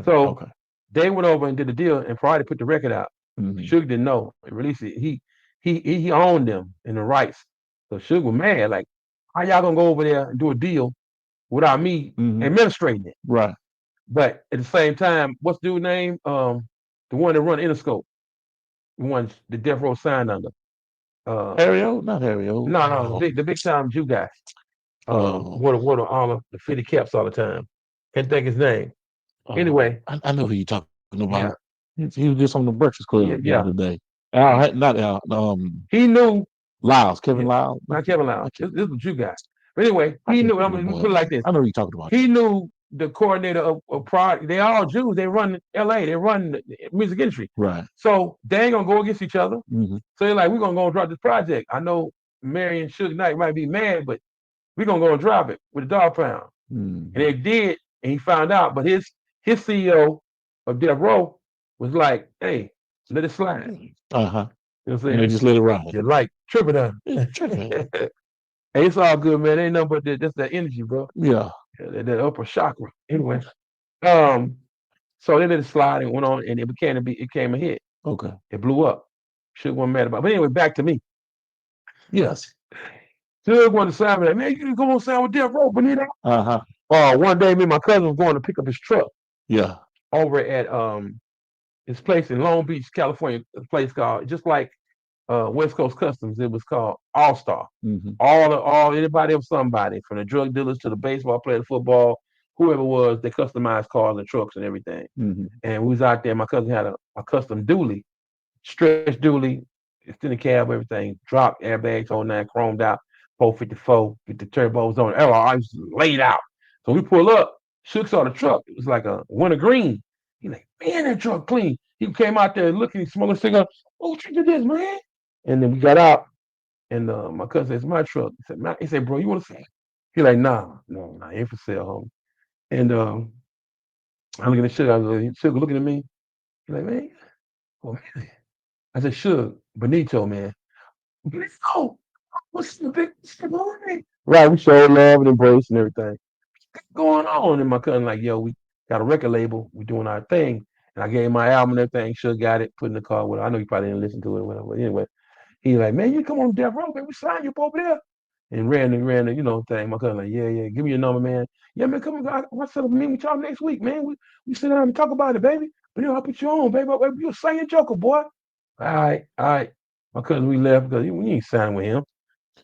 So they went over and did the deal, and Party put the record out. Mm-hmm. Suge didn't know. He released it. He owned them in the rights. So Suge was mad. Like, how y'all gonna go over there and do a deal without me administrating it? Right. But at the same time, what's the dude's name? The one that run Interscope, the one the Death Row signed under. Harry-O? Not Harry-O. No, the big time Jew guy. What all of the 50 caps all the time. Can't think his name. Anyway, I know who you're talking about. Yeah. He was just on the Breakfast Club the other day. Not Al. He knew Lyles, Kevin Lyles. Not Kevin Lyles. This is a Jew guy. But anyway, he knew. I'm gonna put it like this. I know who you're talking about. He knew the coordinator of Pride. They all Jews. They run L.A. They run the music industry. Right. So they ain't gonna go against each other. Mm-hmm. So they're like, we're gonna go and drop this project. I know Mary and Suge Knight might be mad, but we're gonna go and drop it with the Dog Pound. Mm-hmm. And they did, and he found out. But his CEO of Death Row was like, hey, let it slide. Uh-huh. You know what I'm saying? And they just let it ride. You're like tripping on. Yeah, tripping. Hey, it's all good, man. Ain't nothing but just that energy, bro. Yeah. That upper chakra. Anyway. So they let it slide and went on, and it became a hit. Okay. It blew up. Suge wasn't mad about it. But anyway, back to me. Yes. Suge wanted to sign me like, man, you can go on sign with Death Row, Benito. One day, me and my cousin was going to pick up his truck Yeah. over at his place in Long Beach, California. A place called just like West Coast Customs. It was called All Star. Mm-hmm. All anybody of somebody, from the drug dealers to the baseball player, the football, whoever it was, they customized cars and trucks and everything. Mm-hmm. And we was out there. My cousin had a custom dually, stretch dually, extended cab, everything, drop airbags, whole nine, chromed out, 454 with the turbos on. I was laid out. So we pull up. Shook saw the truck. It was like a winter green. He like, man, that truck clean. He came out there looking, smoking a cigar. Oh, what you did this, man? And then we got out, and my cousin said, it's my truck. He said, bro, you want to see it? He like, nah, I ain't for sale, homie. And I look at the sugar. I was like, Sugar looking at me. He like, man, oh, man. I said, Sugar, Benito, man. Benito, what's the big story? Right, we showed love and embrace and everything. What's going on? And my cousin like, yo, we got a record label. We doing our thing. And I gave him my album and everything. Sugar got it, put in the car with her. I know you probably didn't listen to it or whatever. But anyway, he like, man, you come on Death Row, man. We signed you up over there. And ran the thing. My cousin like, yeah, give me your number, man. Yeah, man, come on. I set up a meeting with y'all next week, man. We sit down and talk about it, baby. But I'll put you on, baby. You a singing joker, boy. All right. My cousin, we left because we ain't signing with him.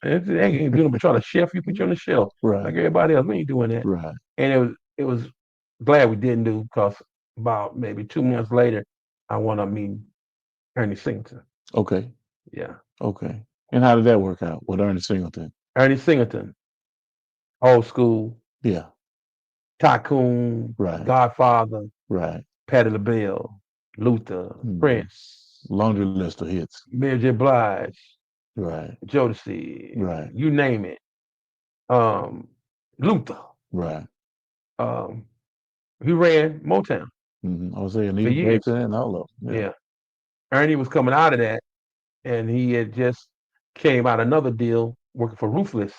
They ain't doing but trying to chef you, put you on the shelf. Right. Like everybody else. We ain't doing that. Right. And it was glad we didn't do, because about maybe 2 months later, I wound up meeting Ernie Singleton. Okay. Yeah. Okay. And how did that work out with Ernie Singleton? Ernie Singleton, old school, Yeah. Tycoon, Right. Godfather, Right. Patti LaBelle, Luther, Prince, laundry list of hits. Mary J. Blige, Right. Jodeci, Right. you name it. Luther. Right. He ran Motown I was saying for Anita years. Baker and all of them. Yeah. Ernie was coming out of that, and he had just came out another deal working for Ruthless.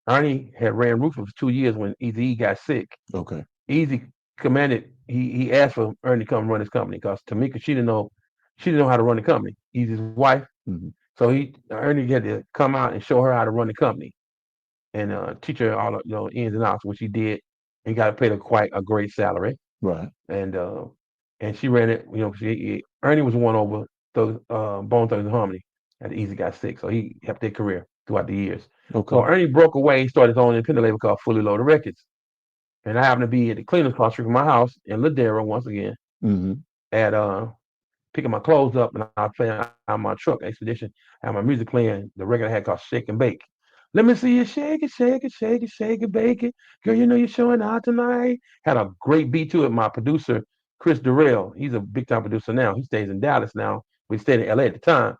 Ernie had ran Ruthless for 2 years when Eazy-E got sick. Okay. Easy commanded. He asked for Ernie to come run his company, because Tamika, she didn't know how to run the company. Easy's wife. Mm-hmm. So Ernie had to come out and show her how to run the company, and teach her all the ins and outs, which he did, and got paid her quite a great salary. Right. And she ran it. Ernie was won over Bone Thugs and Harmony after Easy got sick, so he helped their career throughout the years. Okay. So Ernie broke away, started his own independent label called Fully Loaded Records. And I happened to be at the cleaners across from my house in Ladera once again, at picking my clothes up, and I was playing on my truck Expedition. I had my music playing. The record I had called Shake and Bake. Let me see you shake it, shake it, shake it, shake it, bake it. Girl, you know you're showing out tonight. Had a great beat to it. My producer, Chris Durrell, he's a big time producer now. He stays in Dallas now. We stayed in LA at the time.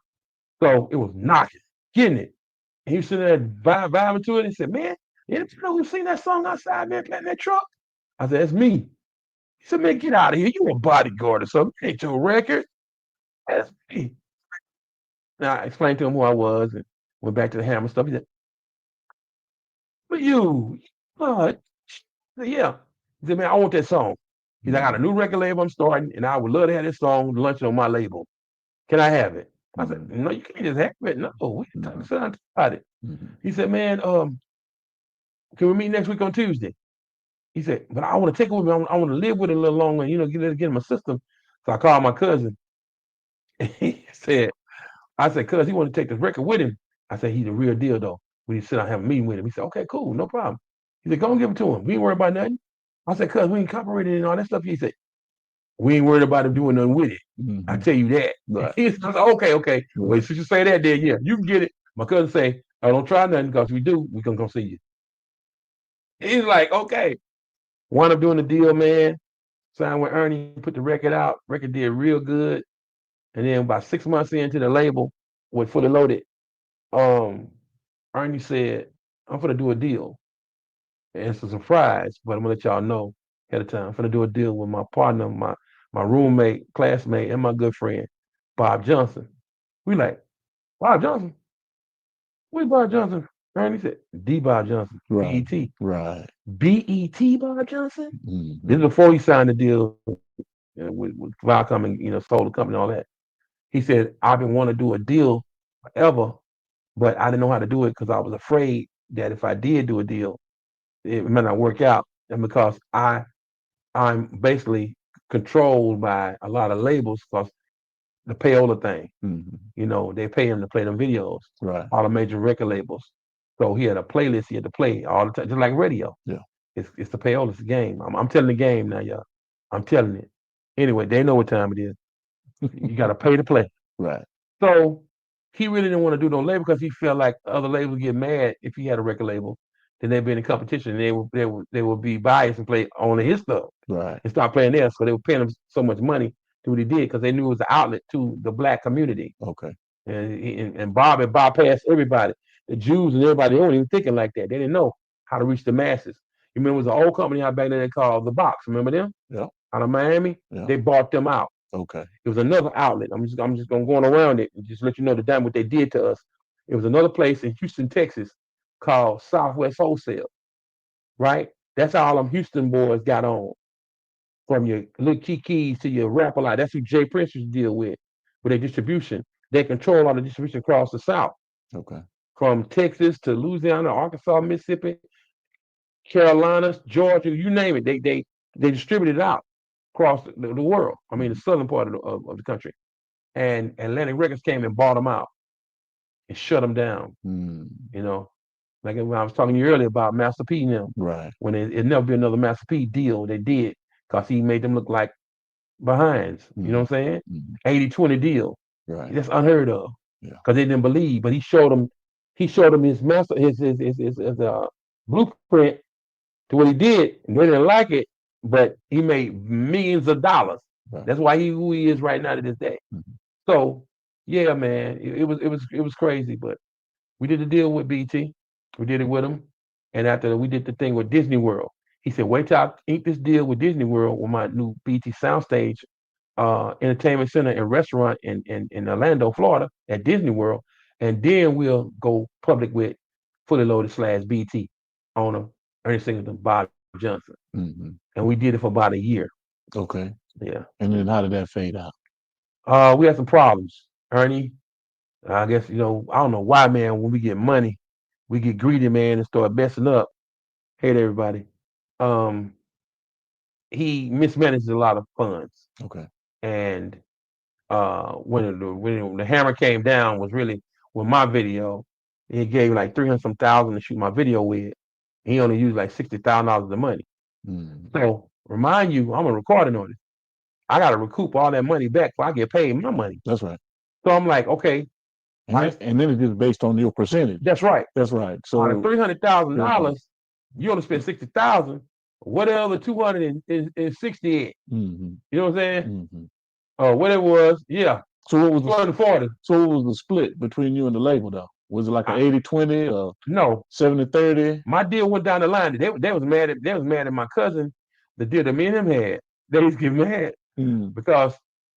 So it was knocking, getting it. And he was sitting there vibing to it. And said, man, you know who sing that song outside, man, playing that truck? I said, that's me. He said, man, get out of here. You a bodyguard or something. It ain't your record. That's me. Now I explained to him who I was and went back to the Hammer stuff. He said, but you, I said, yeah. He said, man, I want that song. He said, I got a new record label I'm starting, and I would love to have this song launched on my label. Can I have it? I said, no, you can't just have it. No, we can talk about it. He said, man, can we meet next week on Tuesday? He said, but I want to take it with me. I want to live with it a little longer, get in my system. So I called my cousin. He said, I said, cuz he want to take this record with him. I said, he's the real deal though. We need to sit down and have a meeting with him. He said, okay, cool, no problem. He said, go and give it to him. We ain't worried about nothing. I said, cuz we ain't copyrighted and all that stuff. He said, we ain't worried about him doing nothing with it. I tell you that. Right. He said, okay. Right. Well, since you say that, then yeah, you can get it. My cousin say, I don't try nothing, because we do, we can come see you. He's like, okay. Wound up doing the deal, man. Signed with Ernie, put the record out. Record did real good. And then about 6 months into the label with Fully Loaded, Ernie said, I'm gonna do a deal. And it's a surprise, but I'm gonna let y'all know ahead of time. I'm gonna do a deal with my partner, my roommate, classmate, and my good friend, Bob Johnson. We like, Bob Johnson? Where's Bob Johnson? Ernie said, D. Bob Johnson, Right. BET. Right. BET Bob Johnson? Mm-hmm. This is before he signed the deal with Viacom and, sold the company and all that. He said, I've been wanting to do a deal forever, but I didn't know how to do it because I was afraid that if I did do a deal, it might not work out. And because I'm basically controlled by a lot of labels because the payola thing. Mm-hmm. They pay him to play them videos, Right. all the major record labels. So he had a playlist he had to play all the time, just like radio. Yeah. It's the payola, it's the game. I'm telling the game now, y'all. I'm telling it. Anyway, they know what time it is. You got to pay to play. Right. So he really didn't want to do no label because he felt like other labels get mad if he had a record label. Then they'd be in a competition. And they would be biased and play only his stuff Right. and start playing theirs. So they were paying him so much money to do what he did because they knew it was an outlet to the black community. Okay. And Bob had bypassed everybody, the Jews and everybody. They weren't even thinking like that. They didn't know how to reach the masses. You remember it was an old company out back then they called The Box. Remember them? Yeah. Out of Miami. Yeah. They bought them out. Okay. It was another outlet. I'm just gonna go on around it and just let you know the damn what they did to us. It was another place in Houston, Texas, called Southwest Wholesale. Right? That's how all them Houston boys got on. From your little Kikis to your rapper like that's who Jay Prince used to deal with their distribution. They control all the distribution across the South. Okay. From Texas to Louisiana, Arkansas, Mississippi, Carolinas, Georgia, you name it. They distribute it out across the world. I mean, the southern part of the country. And Atlantic Records came and bought them out and shut them down. Mm. Like when I was talking to you earlier about Master P and them. Right. When it never be another Master P deal, they did because he made them look like behinds. You know what I'm saying? 80-20 deal. Right. That's unheard of. Yeah. Because they didn't believe, but he showed them his master his blueprint to what he did, and they didn't like it, but he made millions of dollars. Right. That's why who he is right now to this day. Mm-hmm. So yeah, man, it was crazy, but we did the deal with BT. We did it with him, and after we did the thing with Disney World, he said, "Wait till I ink this deal with Disney World with my new BT Soundstage entertainment center and restaurant in Orlando, Florida, at Disney World, and then we'll go public with Fully Loaded / BT owner Ernest Singleton, Bob Johnson." Mm-hmm. And we did it for about a year. Okay. Yeah. And then how did that fade out? We had some problems, Ernie. I guess, I don't know why, man, when we get money, we get greedy, man, and start messing up. Hate everybody. He mismanages a lot of funds. Okay. And when the hammer came down was really with my video. He gave like 300 some thousand to shoot my video with. He only used like $60,000 of the money. So remind you, I'm a recording artist. I got to recoup all that money back before I get paid my money. That's right. So I'm like, okay. And then it's just based on your percentage. That's right. That's right. So out of $300,000, you only spent $60,000. What the other 260 at? Mm-hmm. You know what I'm saying? Mm-hmm. What it was, yeah. So what was 240? So what was the split between you and the label though? Was it like an 80-20 or no 70-30? My deal went down the line. They was mad at my cousin. The deal that me and him had. They was getting mad because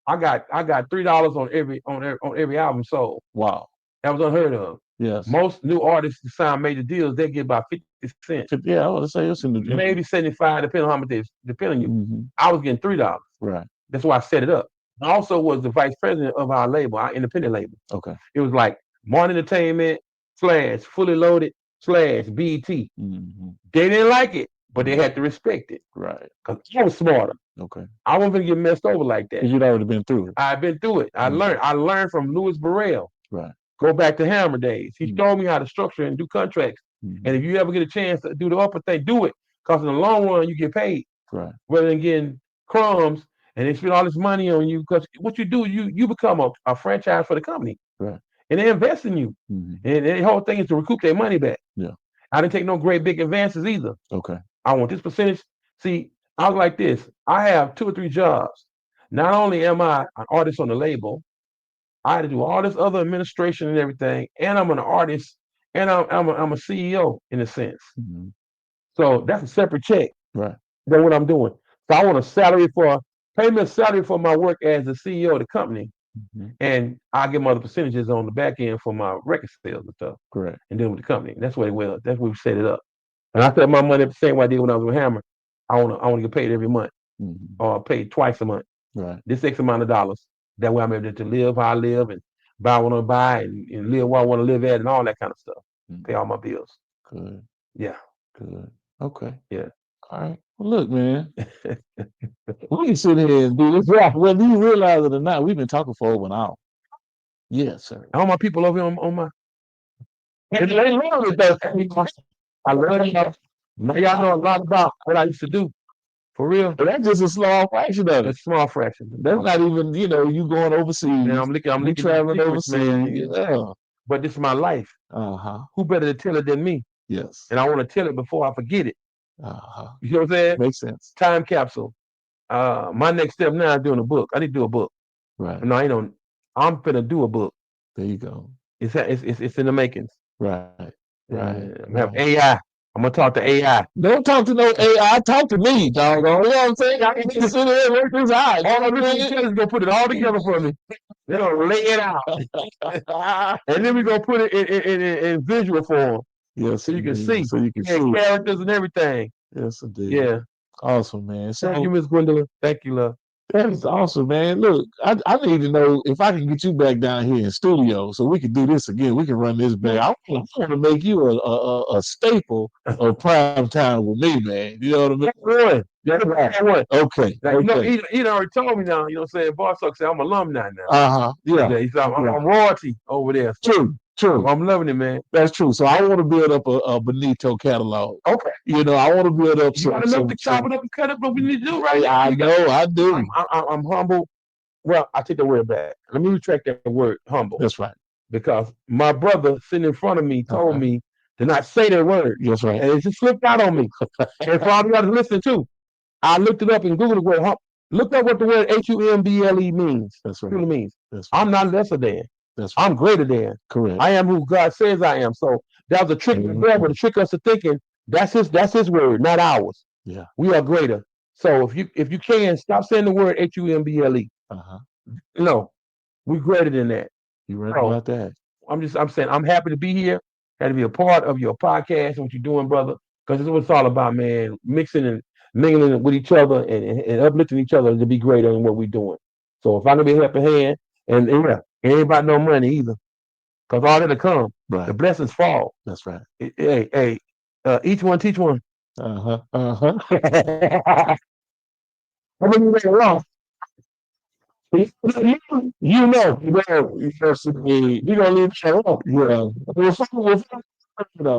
I got $3 on every album sold. Wow, that was unheard of. Yes. Most new artists to sign major deals, they get about 50 cents. Yeah, I was say it's in the maybe 75, depending on how much they depend on you. Mm-hmm. I was getting $3. Right. That's why I set it up. I also was the vice president of our label, our independent label. Okay. It was like Martin Entertainment / Fully Loaded / BT. Mm-hmm. They didn't like it, but they had to respect it. Right. Because I was smarter. Okay. I wasn't gonna get messed over like that. Because you'd already been through it. I've been through it. I learned from Louis Burrell. Right. Go back to Hammer days. He showed me how to structure and do contracts. And if you ever get a chance to do the upper thing, do it. Because in the long run, you get paid. Right. Rather than getting crumbs and they spend all this money on you. Because what you do, you become a franchise for the company. Right. And they invest in you. And the whole thing is to recoup their money back. Yeah. I didn't take no great big advances either. Okay. I want this percentage. See, I was like this. I have 2 or 3 jobs. Not only am I an artist on the label, I had to do all this other administration and everything, and I'm an artist, and I'm a CEO in a sense. Mm-hmm. So that's a separate check. Right. Than what I'm doing. So I want pay me a salary for my work as the CEO of the company, and I get my other percentages on the back end for my record sales and stuff, Correct. and then with the company. That's where it went. That's where we set it up. And I set my money up the same way I did when I was with Hammer. I want to get paid every month, or paid twice a month. Right. This X amount of dollars. That way I'm able to live how I live and buy what I want to buy and live where I want to live at and all that kind of stuff. Pay all my bills. Good. Yeah. Good. Okay. Yeah. All right. Well, look, man. We can sit here and do this. Whether you realize it or not, we've been talking for over an hour. Yes, sir. All my people over here on my. They love it though. I love it. Now y'all know a lot about what I used to do. For real. But that's just a small fraction of it. It's a small fraction. That's not even, you going overseas. Man, I'm looking traveling secrets, overseas. man. Yeah. But this is my life. Who better to tell it than me? Yes. And I want to tell it before I forget it. You know what I'm saying? Makes sense. Time capsule. My next step now is doing a book. I need to do a book. Right. No, I'm finna do a book. There you go. It's in the makings. Right. Right. I'm gonna have AI. I'm gonna talk to AI. Don't talk to no AI. Talk to me, dog. You know what I'm saying? I can just sit there and work this out. All I'm gonna put it all together for me. They're gonna lay it out, and then we're gonna put it in visual form. Yes, so you can see. So you can see characters and everything. Yes, indeed. Yeah. Awesome, man. Thank you, Miss Gwendolyn. Thank you, love. That is awesome, man. Look, I need to know if I can get you back down here in studio so we can do this again. We can run this back. I want to make you a staple of prime time with me, man. You know what I mean? That's right. Okay. Now, okay. He already told me now, you know what I'm saying? Barsock said I'm alumni now. Yeah. He said I'm royalty over there. True. I'm loving it, man. That's true. So I want to build up a Benito catalog. Okay. I want to build up some. Got enough to chop it up and cut up what we need to do, right? I know, I do. I'm humble. Well, I take the word back. Let me retract that word, humble. That's right. Because my brother sitting in front of me told me to not say that word. That's right. And it just slipped out on me. And for all you guys listening too, I looked it up and Googled the word humble. Looked up what the word HUMBLE means. That's right. What it means. That's right. I'm not lesser than. That's right. I'm greater than. Correct. I am who God says I am. So that was a trick of the devil to trick us to thinking that's his word, not ours. Yeah. We are greater. So if you can stop saying the word HUMBLE. No, we're greater than that. You're right about that. I'm saying I'm happy to be here. Had to be a part of your podcast and what you're doing, brother. Because it's what it's all about, man. Mixing and mingling with each other and uplifting each other to be greater in what we're doing. So if I can be a helping hand, and yeah, it ain't about no money either. Because all that'll come. Right. The blessings fall. That's right. Hey, each one teach one. I'm gonna be very wrong. You know, you're gonna leave that alone. Yeah.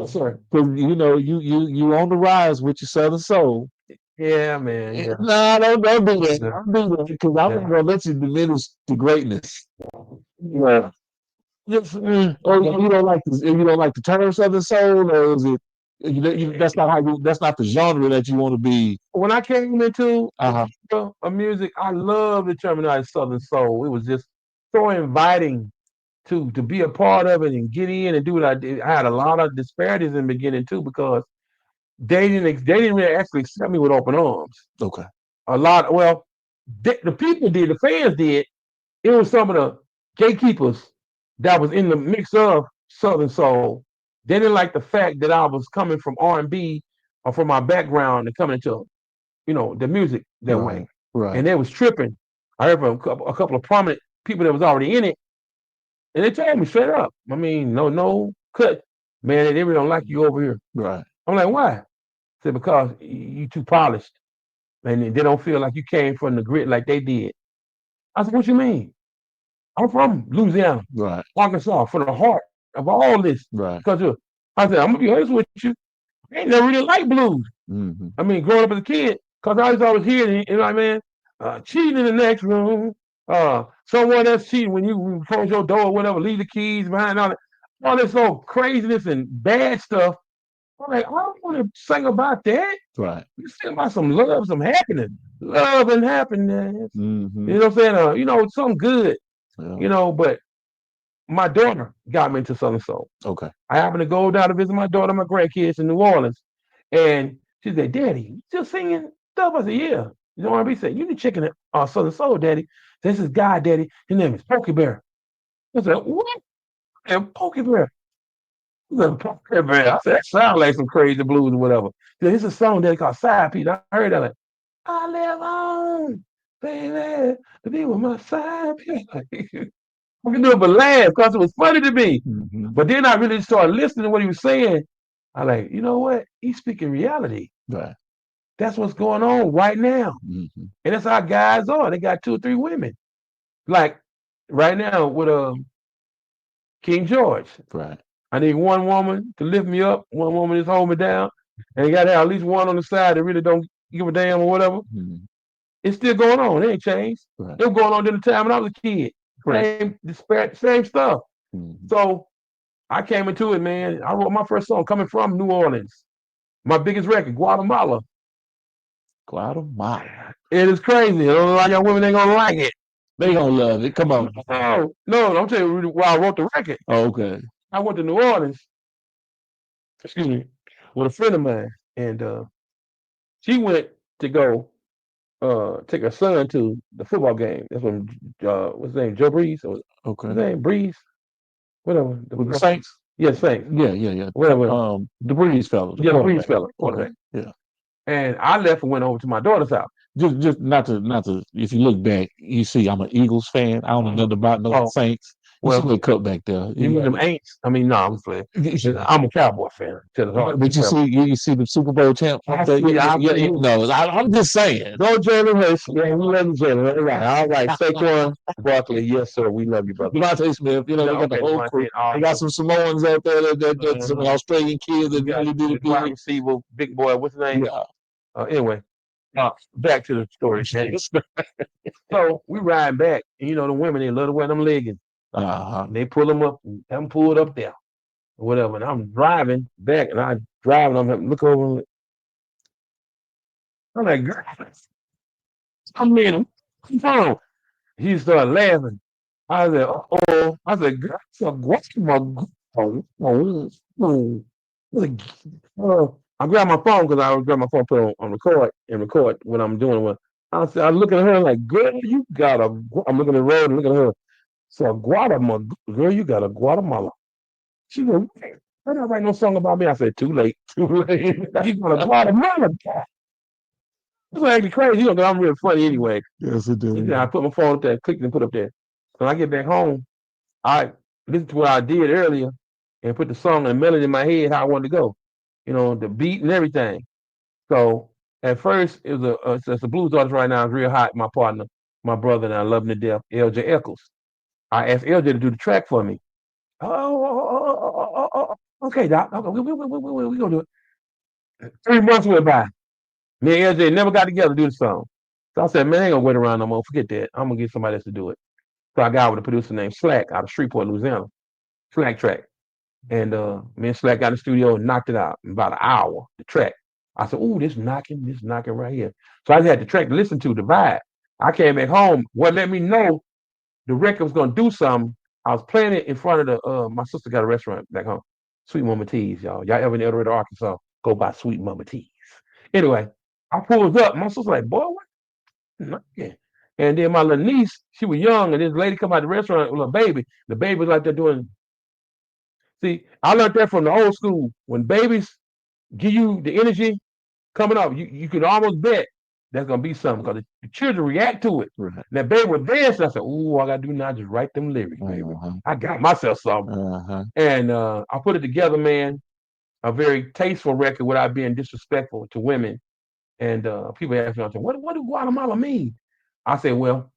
Sir. Because you on the rise with your Southern soul. Yeah, man. Yeah. No, don't do that. Don't do that because I'm not gonna let you diminish the greatness. Yeah. Or you don't like the term Southern soul, or is it? That's not the genre that you want to be. When I came into a music, I love the terminology Southern soul. It was just so inviting to be a part of it and get in and do what I did. I had a lot of disparities in the beginning too because they didn't really actually accept me with open arms. Okay. The people did, the fans did. It was some of the gatekeepers that was in the mix of Southern soul. They didn't like the fact that I was coming from R&B or from my background and coming into, the music that way. Right. And they was tripping. I heard from a couple of prominent people that was already in it, and they told me straight up. I mean, no cut, man. They really don't like you over here. Right. I'm like, why? I said because you too polished, and they don't feel like you came from the grit like they did. I said, what you mean? I'm from Louisiana, right? Arkansas, from the heart of all this, right? Because I said, I'm gonna be honest with you, I ain't never really liked blues. Mm-hmm. I mean, growing up as a kid, because I was always hearing, cheating in the next room, someone else cheating when you close your door or whatever, leave the keys behind, all this old craziness and bad stuff. I'm like, I don't want to sing about that. Right. You sing about some love, some happiness, love and happiness. Mm-hmm. You know what I'm saying? Something good. Yeah. But my daughter got me into Southern Soul. Okay. I happened to go down to visit my daughter, my grandkids in New Orleans. And she said, Daddy, you still singing stuff? I said, yeah. You know what I said, you the chicken Southern Soul, Daddy. This is God, Daddy. His name is Pokey Bear. I said, what? And Pokey Bear. I said, Pokey Bear. I said, that sounds like some crazy blues or whatever. There's a song Daddy called Side Piece. I heard that like, I live on, baby, to be with my side piece. I can do it but laugh because it was funny to me. Mm-hmm. But then I really started listening to what he was saying. I like, you know what? He's speaking reality. Right. That's what's going on right now. Mm-hmm. And that's how guys are. They got 2 or 3 women. Like right now with King George. Right. I need one woman to lift me up, one woman to hold me down, and you got to have at least one on the side that really don't give a damn or whatever. Mm-hmm. It's still going on. It ain't changed. Right. It was going on during the time when I was a kid. Same stuff. Mm-hmm. So I came into it, man. I wrote my first song coming from New Orleans. My biggest record, Guatemala. Guatemala. It is crazy. A lot of y'all women ain't gonna like it. They gonna love it. Come on. No, I'm telling you why I wrote the record. Okay. I went to New Orleans, excuse me, with a friend of mine, and she went to go take her son to the football game. That's when what's his name, Joe Breeze, or Okay. his name Breeze, whatever. With the Saints? Yeah, Saints. Yeah. Whatever. The Breeze fellow. Yeah, the Breeze fella. Okay. Yeah. And I left and went over to my daughter's house. Just not to. If you look back, you see I'm an Eagles fan. I don't know nothing about no Saints. Well, you see a cut back there. You mean them Aints? I mean, no, I'm playing. I'm a Cowboy fan. But you see the Super Bowl champ. No, I'm just saying. Go Jalen Hurts. Yeah, we love you, Jalen. All right. Saquon Barkley. Yes, sir. We love you, brother. Devontae Smith. You know, they got the whole crew. They got some Samoans out there that some Australian kids that really did it. Wide receiver, big boy. What's his name? Yeah. Anyway, back to the story. So we ride back, and you know the women, they love to wear them leggings. They pull them up, have them pulled up there, or whatever. And I'm driving back, and I'm look over, I'm like, girl, I'm in him. Come on. He started laughing. I said, oh, I said, girl, what's my I grabbed my phone because I would grab my phone, put it on record and record what I'm doing. I look at her like, girl, you got a. I'm looking at the road and looking at her. So Guatemala, girl, you got a Guatemala. She goes, I don't write no song about me. I said, too late. You got a Guatemala guy. It's actually crazy, you know, because I'm real funny anyway. Yes, it did. I put my phone up there, clicked and put up there. When I get back home, I listened to what I did earlier and put the song and the melody in my head how I wanted to go. You know, the beat and everything. So at first, it was it's a blues artist right now. It's real hot. My partner, my brother, and I love him to death, LJ Eccles. I asked LJ to do the track for me. Okay, Doc. Okay, we gonna do it. 3 months went by. Me and LJ never got together to do the song. So I said, man, I ain't gonna wait around no more. Forget that. I'm gonna get somebody else to do it. So I got with a producer named Slack out of Shreveport, Louisiana. Slack track. And me and Slack got in the studio and knocked it out in about an hour, the track. I said, ooh, this knocking right here. So I had the track to listen to, the vibe. I came back home. What let me know the record was gonna do something. I was playing it in front of the my sister got a restaurant back home. Sweet Mama T's, y'all. Y'all ever in El Dorado, Arkansas, go by Sweet Mama T's. Anyway, I pulled up. My sister like, boy, what? And then my little niece, she was young, and this lady come out the restaurant with a baby. The baby was like they're doing. See, I learned that from the old school. When babies give you the energy coming up, you can almost bet that's gonna be something because the children react to it. Right. That baby was dancing. I said, "Ooh, I gotta do now just write them lyrics, baby. I got myself something." And I put it together, man. A very tasteful record without being disrespectful to women. And people ask me, I said, "What do Guatemala mean?" I said, "Well,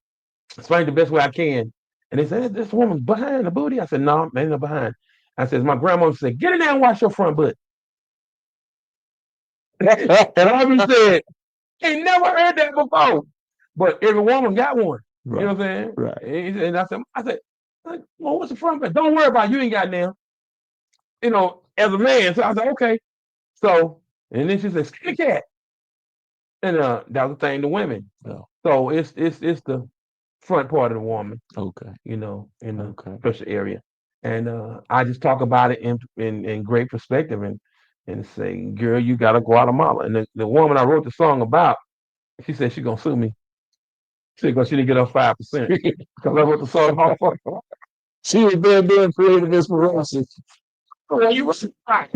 explain the best way I can." And they said, "This woman's behind the booty." I said, "No, ain't no behind." I said, "My grandmother said, get in there and wash your front butt." And I just said, ain't never heard that before. But every woman got one. Right. You know what I'm saying? Right. And I said, well, what's the front butt? Don't worry about it. You ain't got now. You know, as a man. So I said, okay. So, and then she said, skin the cat. And that was the thing to women. Yeah. So it's the front part of the woman. Okay. You know, in the special area. And I just talk about it in great perspective and say, girl, you got a Guatemala. And the woman I wrote the song about, She said she gonna sue me. She said because she didn't get her 5%. Because I wrote the song. She was there doing creative inspiration. Well, you was right.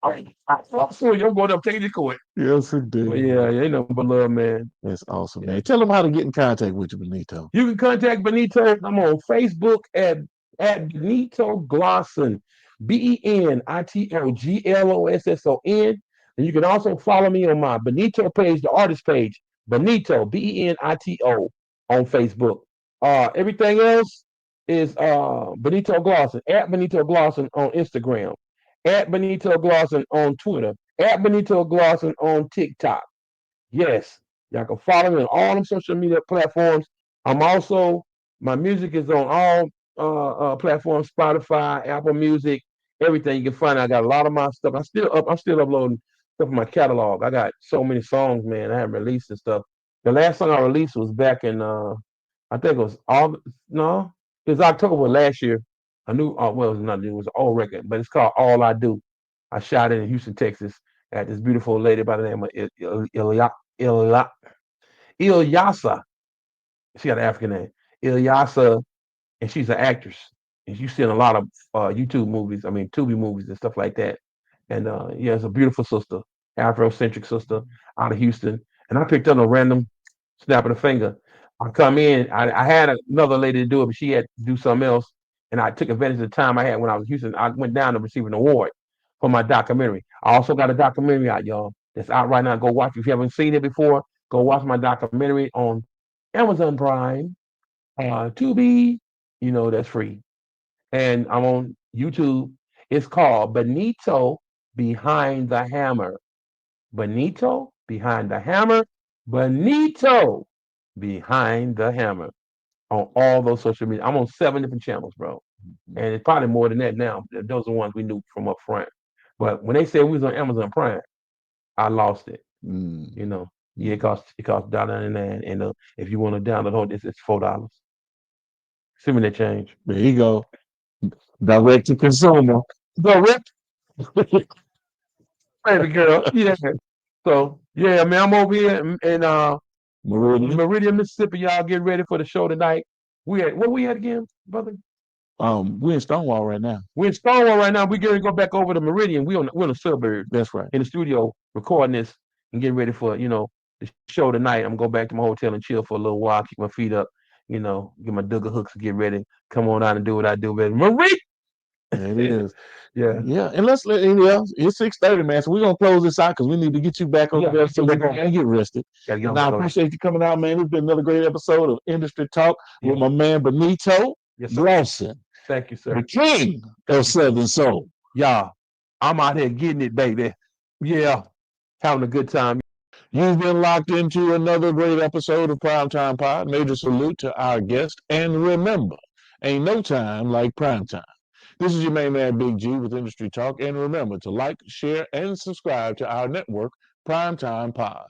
I'm sure you're going up taking your court. Yes, But indeed. yeah, ain't nothing but love, man. That's awesome, Yeah. man. Tell them how to get in contact with you, Benito. You can contact Benito. I'm on Facebook at Benito Glosson, BenitoGlosson. And you can also follow me on my Benito page, the artist page, Benito, Benito, on Facebook. Everything else is Benito Glosson, at Benito Glosson on Instagram, at Benito Glosson on Twitter, at Benito Glosson on TikTok. Yes, y'all can follow me on all them social media platforms. My music is on all platforms, Spotify, Apple Music, everything you can find. I got a lot of my stuff. I'm still uploading stuff in my catalog. I got so many songs, man. I haven't released and stuff. The last song I released was back in I think it was August. No, it was October last year. I knew well, it was not new, it was an old record, but it's called All I Do. I shot it in Houston, Texas, at this beautiful lady by the name of Ilyasa. She got an African name. Ilyasa, and she's an actress. And you see in a lot of YouTube movies, Tubi movies and stuff like that. And yeah, it's a beautiful sister, Afrocentric sister out of Houston. And I picked up a random snap of the finger. I come in, I had another lady to do it, but she had to do something else. And I took advantage of the time I had when I was in Houston. I went down to receive an award for my documentary. I also got a documentary out, y'all. That's out right now. Go watch it. If you haven't seen it before, go watch my documentary on Amazon Prime, Tubi, that's free. And I'm on YouTube. It's called Benito Behind the Hammer. Benito Behind the Hammer. Benito Behind the Hammer. On all those social media. I'm on 7 different channels, bro. And it's probably more than that now. Those are the ones we knew from up front. But when they said we was on Amazon Prime, I lost it. Yeah, it costs $1.99, and if you want to download it, it's $4. Send me that change. There you go. Direct to consumer. Direct. Baby girl. Yeah. So yeah, man, I'm over here in Meridian, Mississippi. Y'all get ready for the show tonight. Where we at again, brother? We're in Stonewall right now. We're in Stonewall right now. We're going to go back over to Meridian. We're on the suburbs. That's right. In the studio recording this and getting ready for the show tonight. I'm gonna go back to my hotel and chill for a little while, keep my feet up, get my Duggar hooks and get ready. Come on out and do what I do, baby. Marie. It is. Yeah. And it's 6:30, man. So we're gonna close this out because we need to get you back over there so we can get rested. And I appreciate you coming out, man. It's been another great episode of Industry Talk with my man Benito Glosson. Thank you, sir. The king of Southern Soul. Y'all, I'm out here getting it, baby. Yeah. Having a good time. You've been locked into another great episode of Primetime Pod. Major salute to our guest. And remember, ain't no time like prime time. This is your main man, Big G, with Industry Talk. And remember to like, share, and subscribe to our network, Primetime Pod.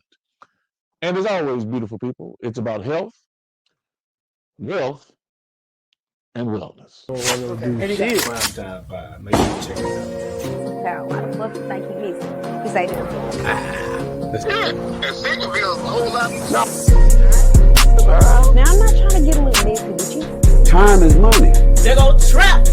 And as always, beautiful people, it's about health, wealth, and wellness. Primetime Pod. Make sure you check it out. Why the fuck you think he missing? He's like, And Centerville's a whole lot. now I'm not trying to get a little messy with you. Time is money. They go trap.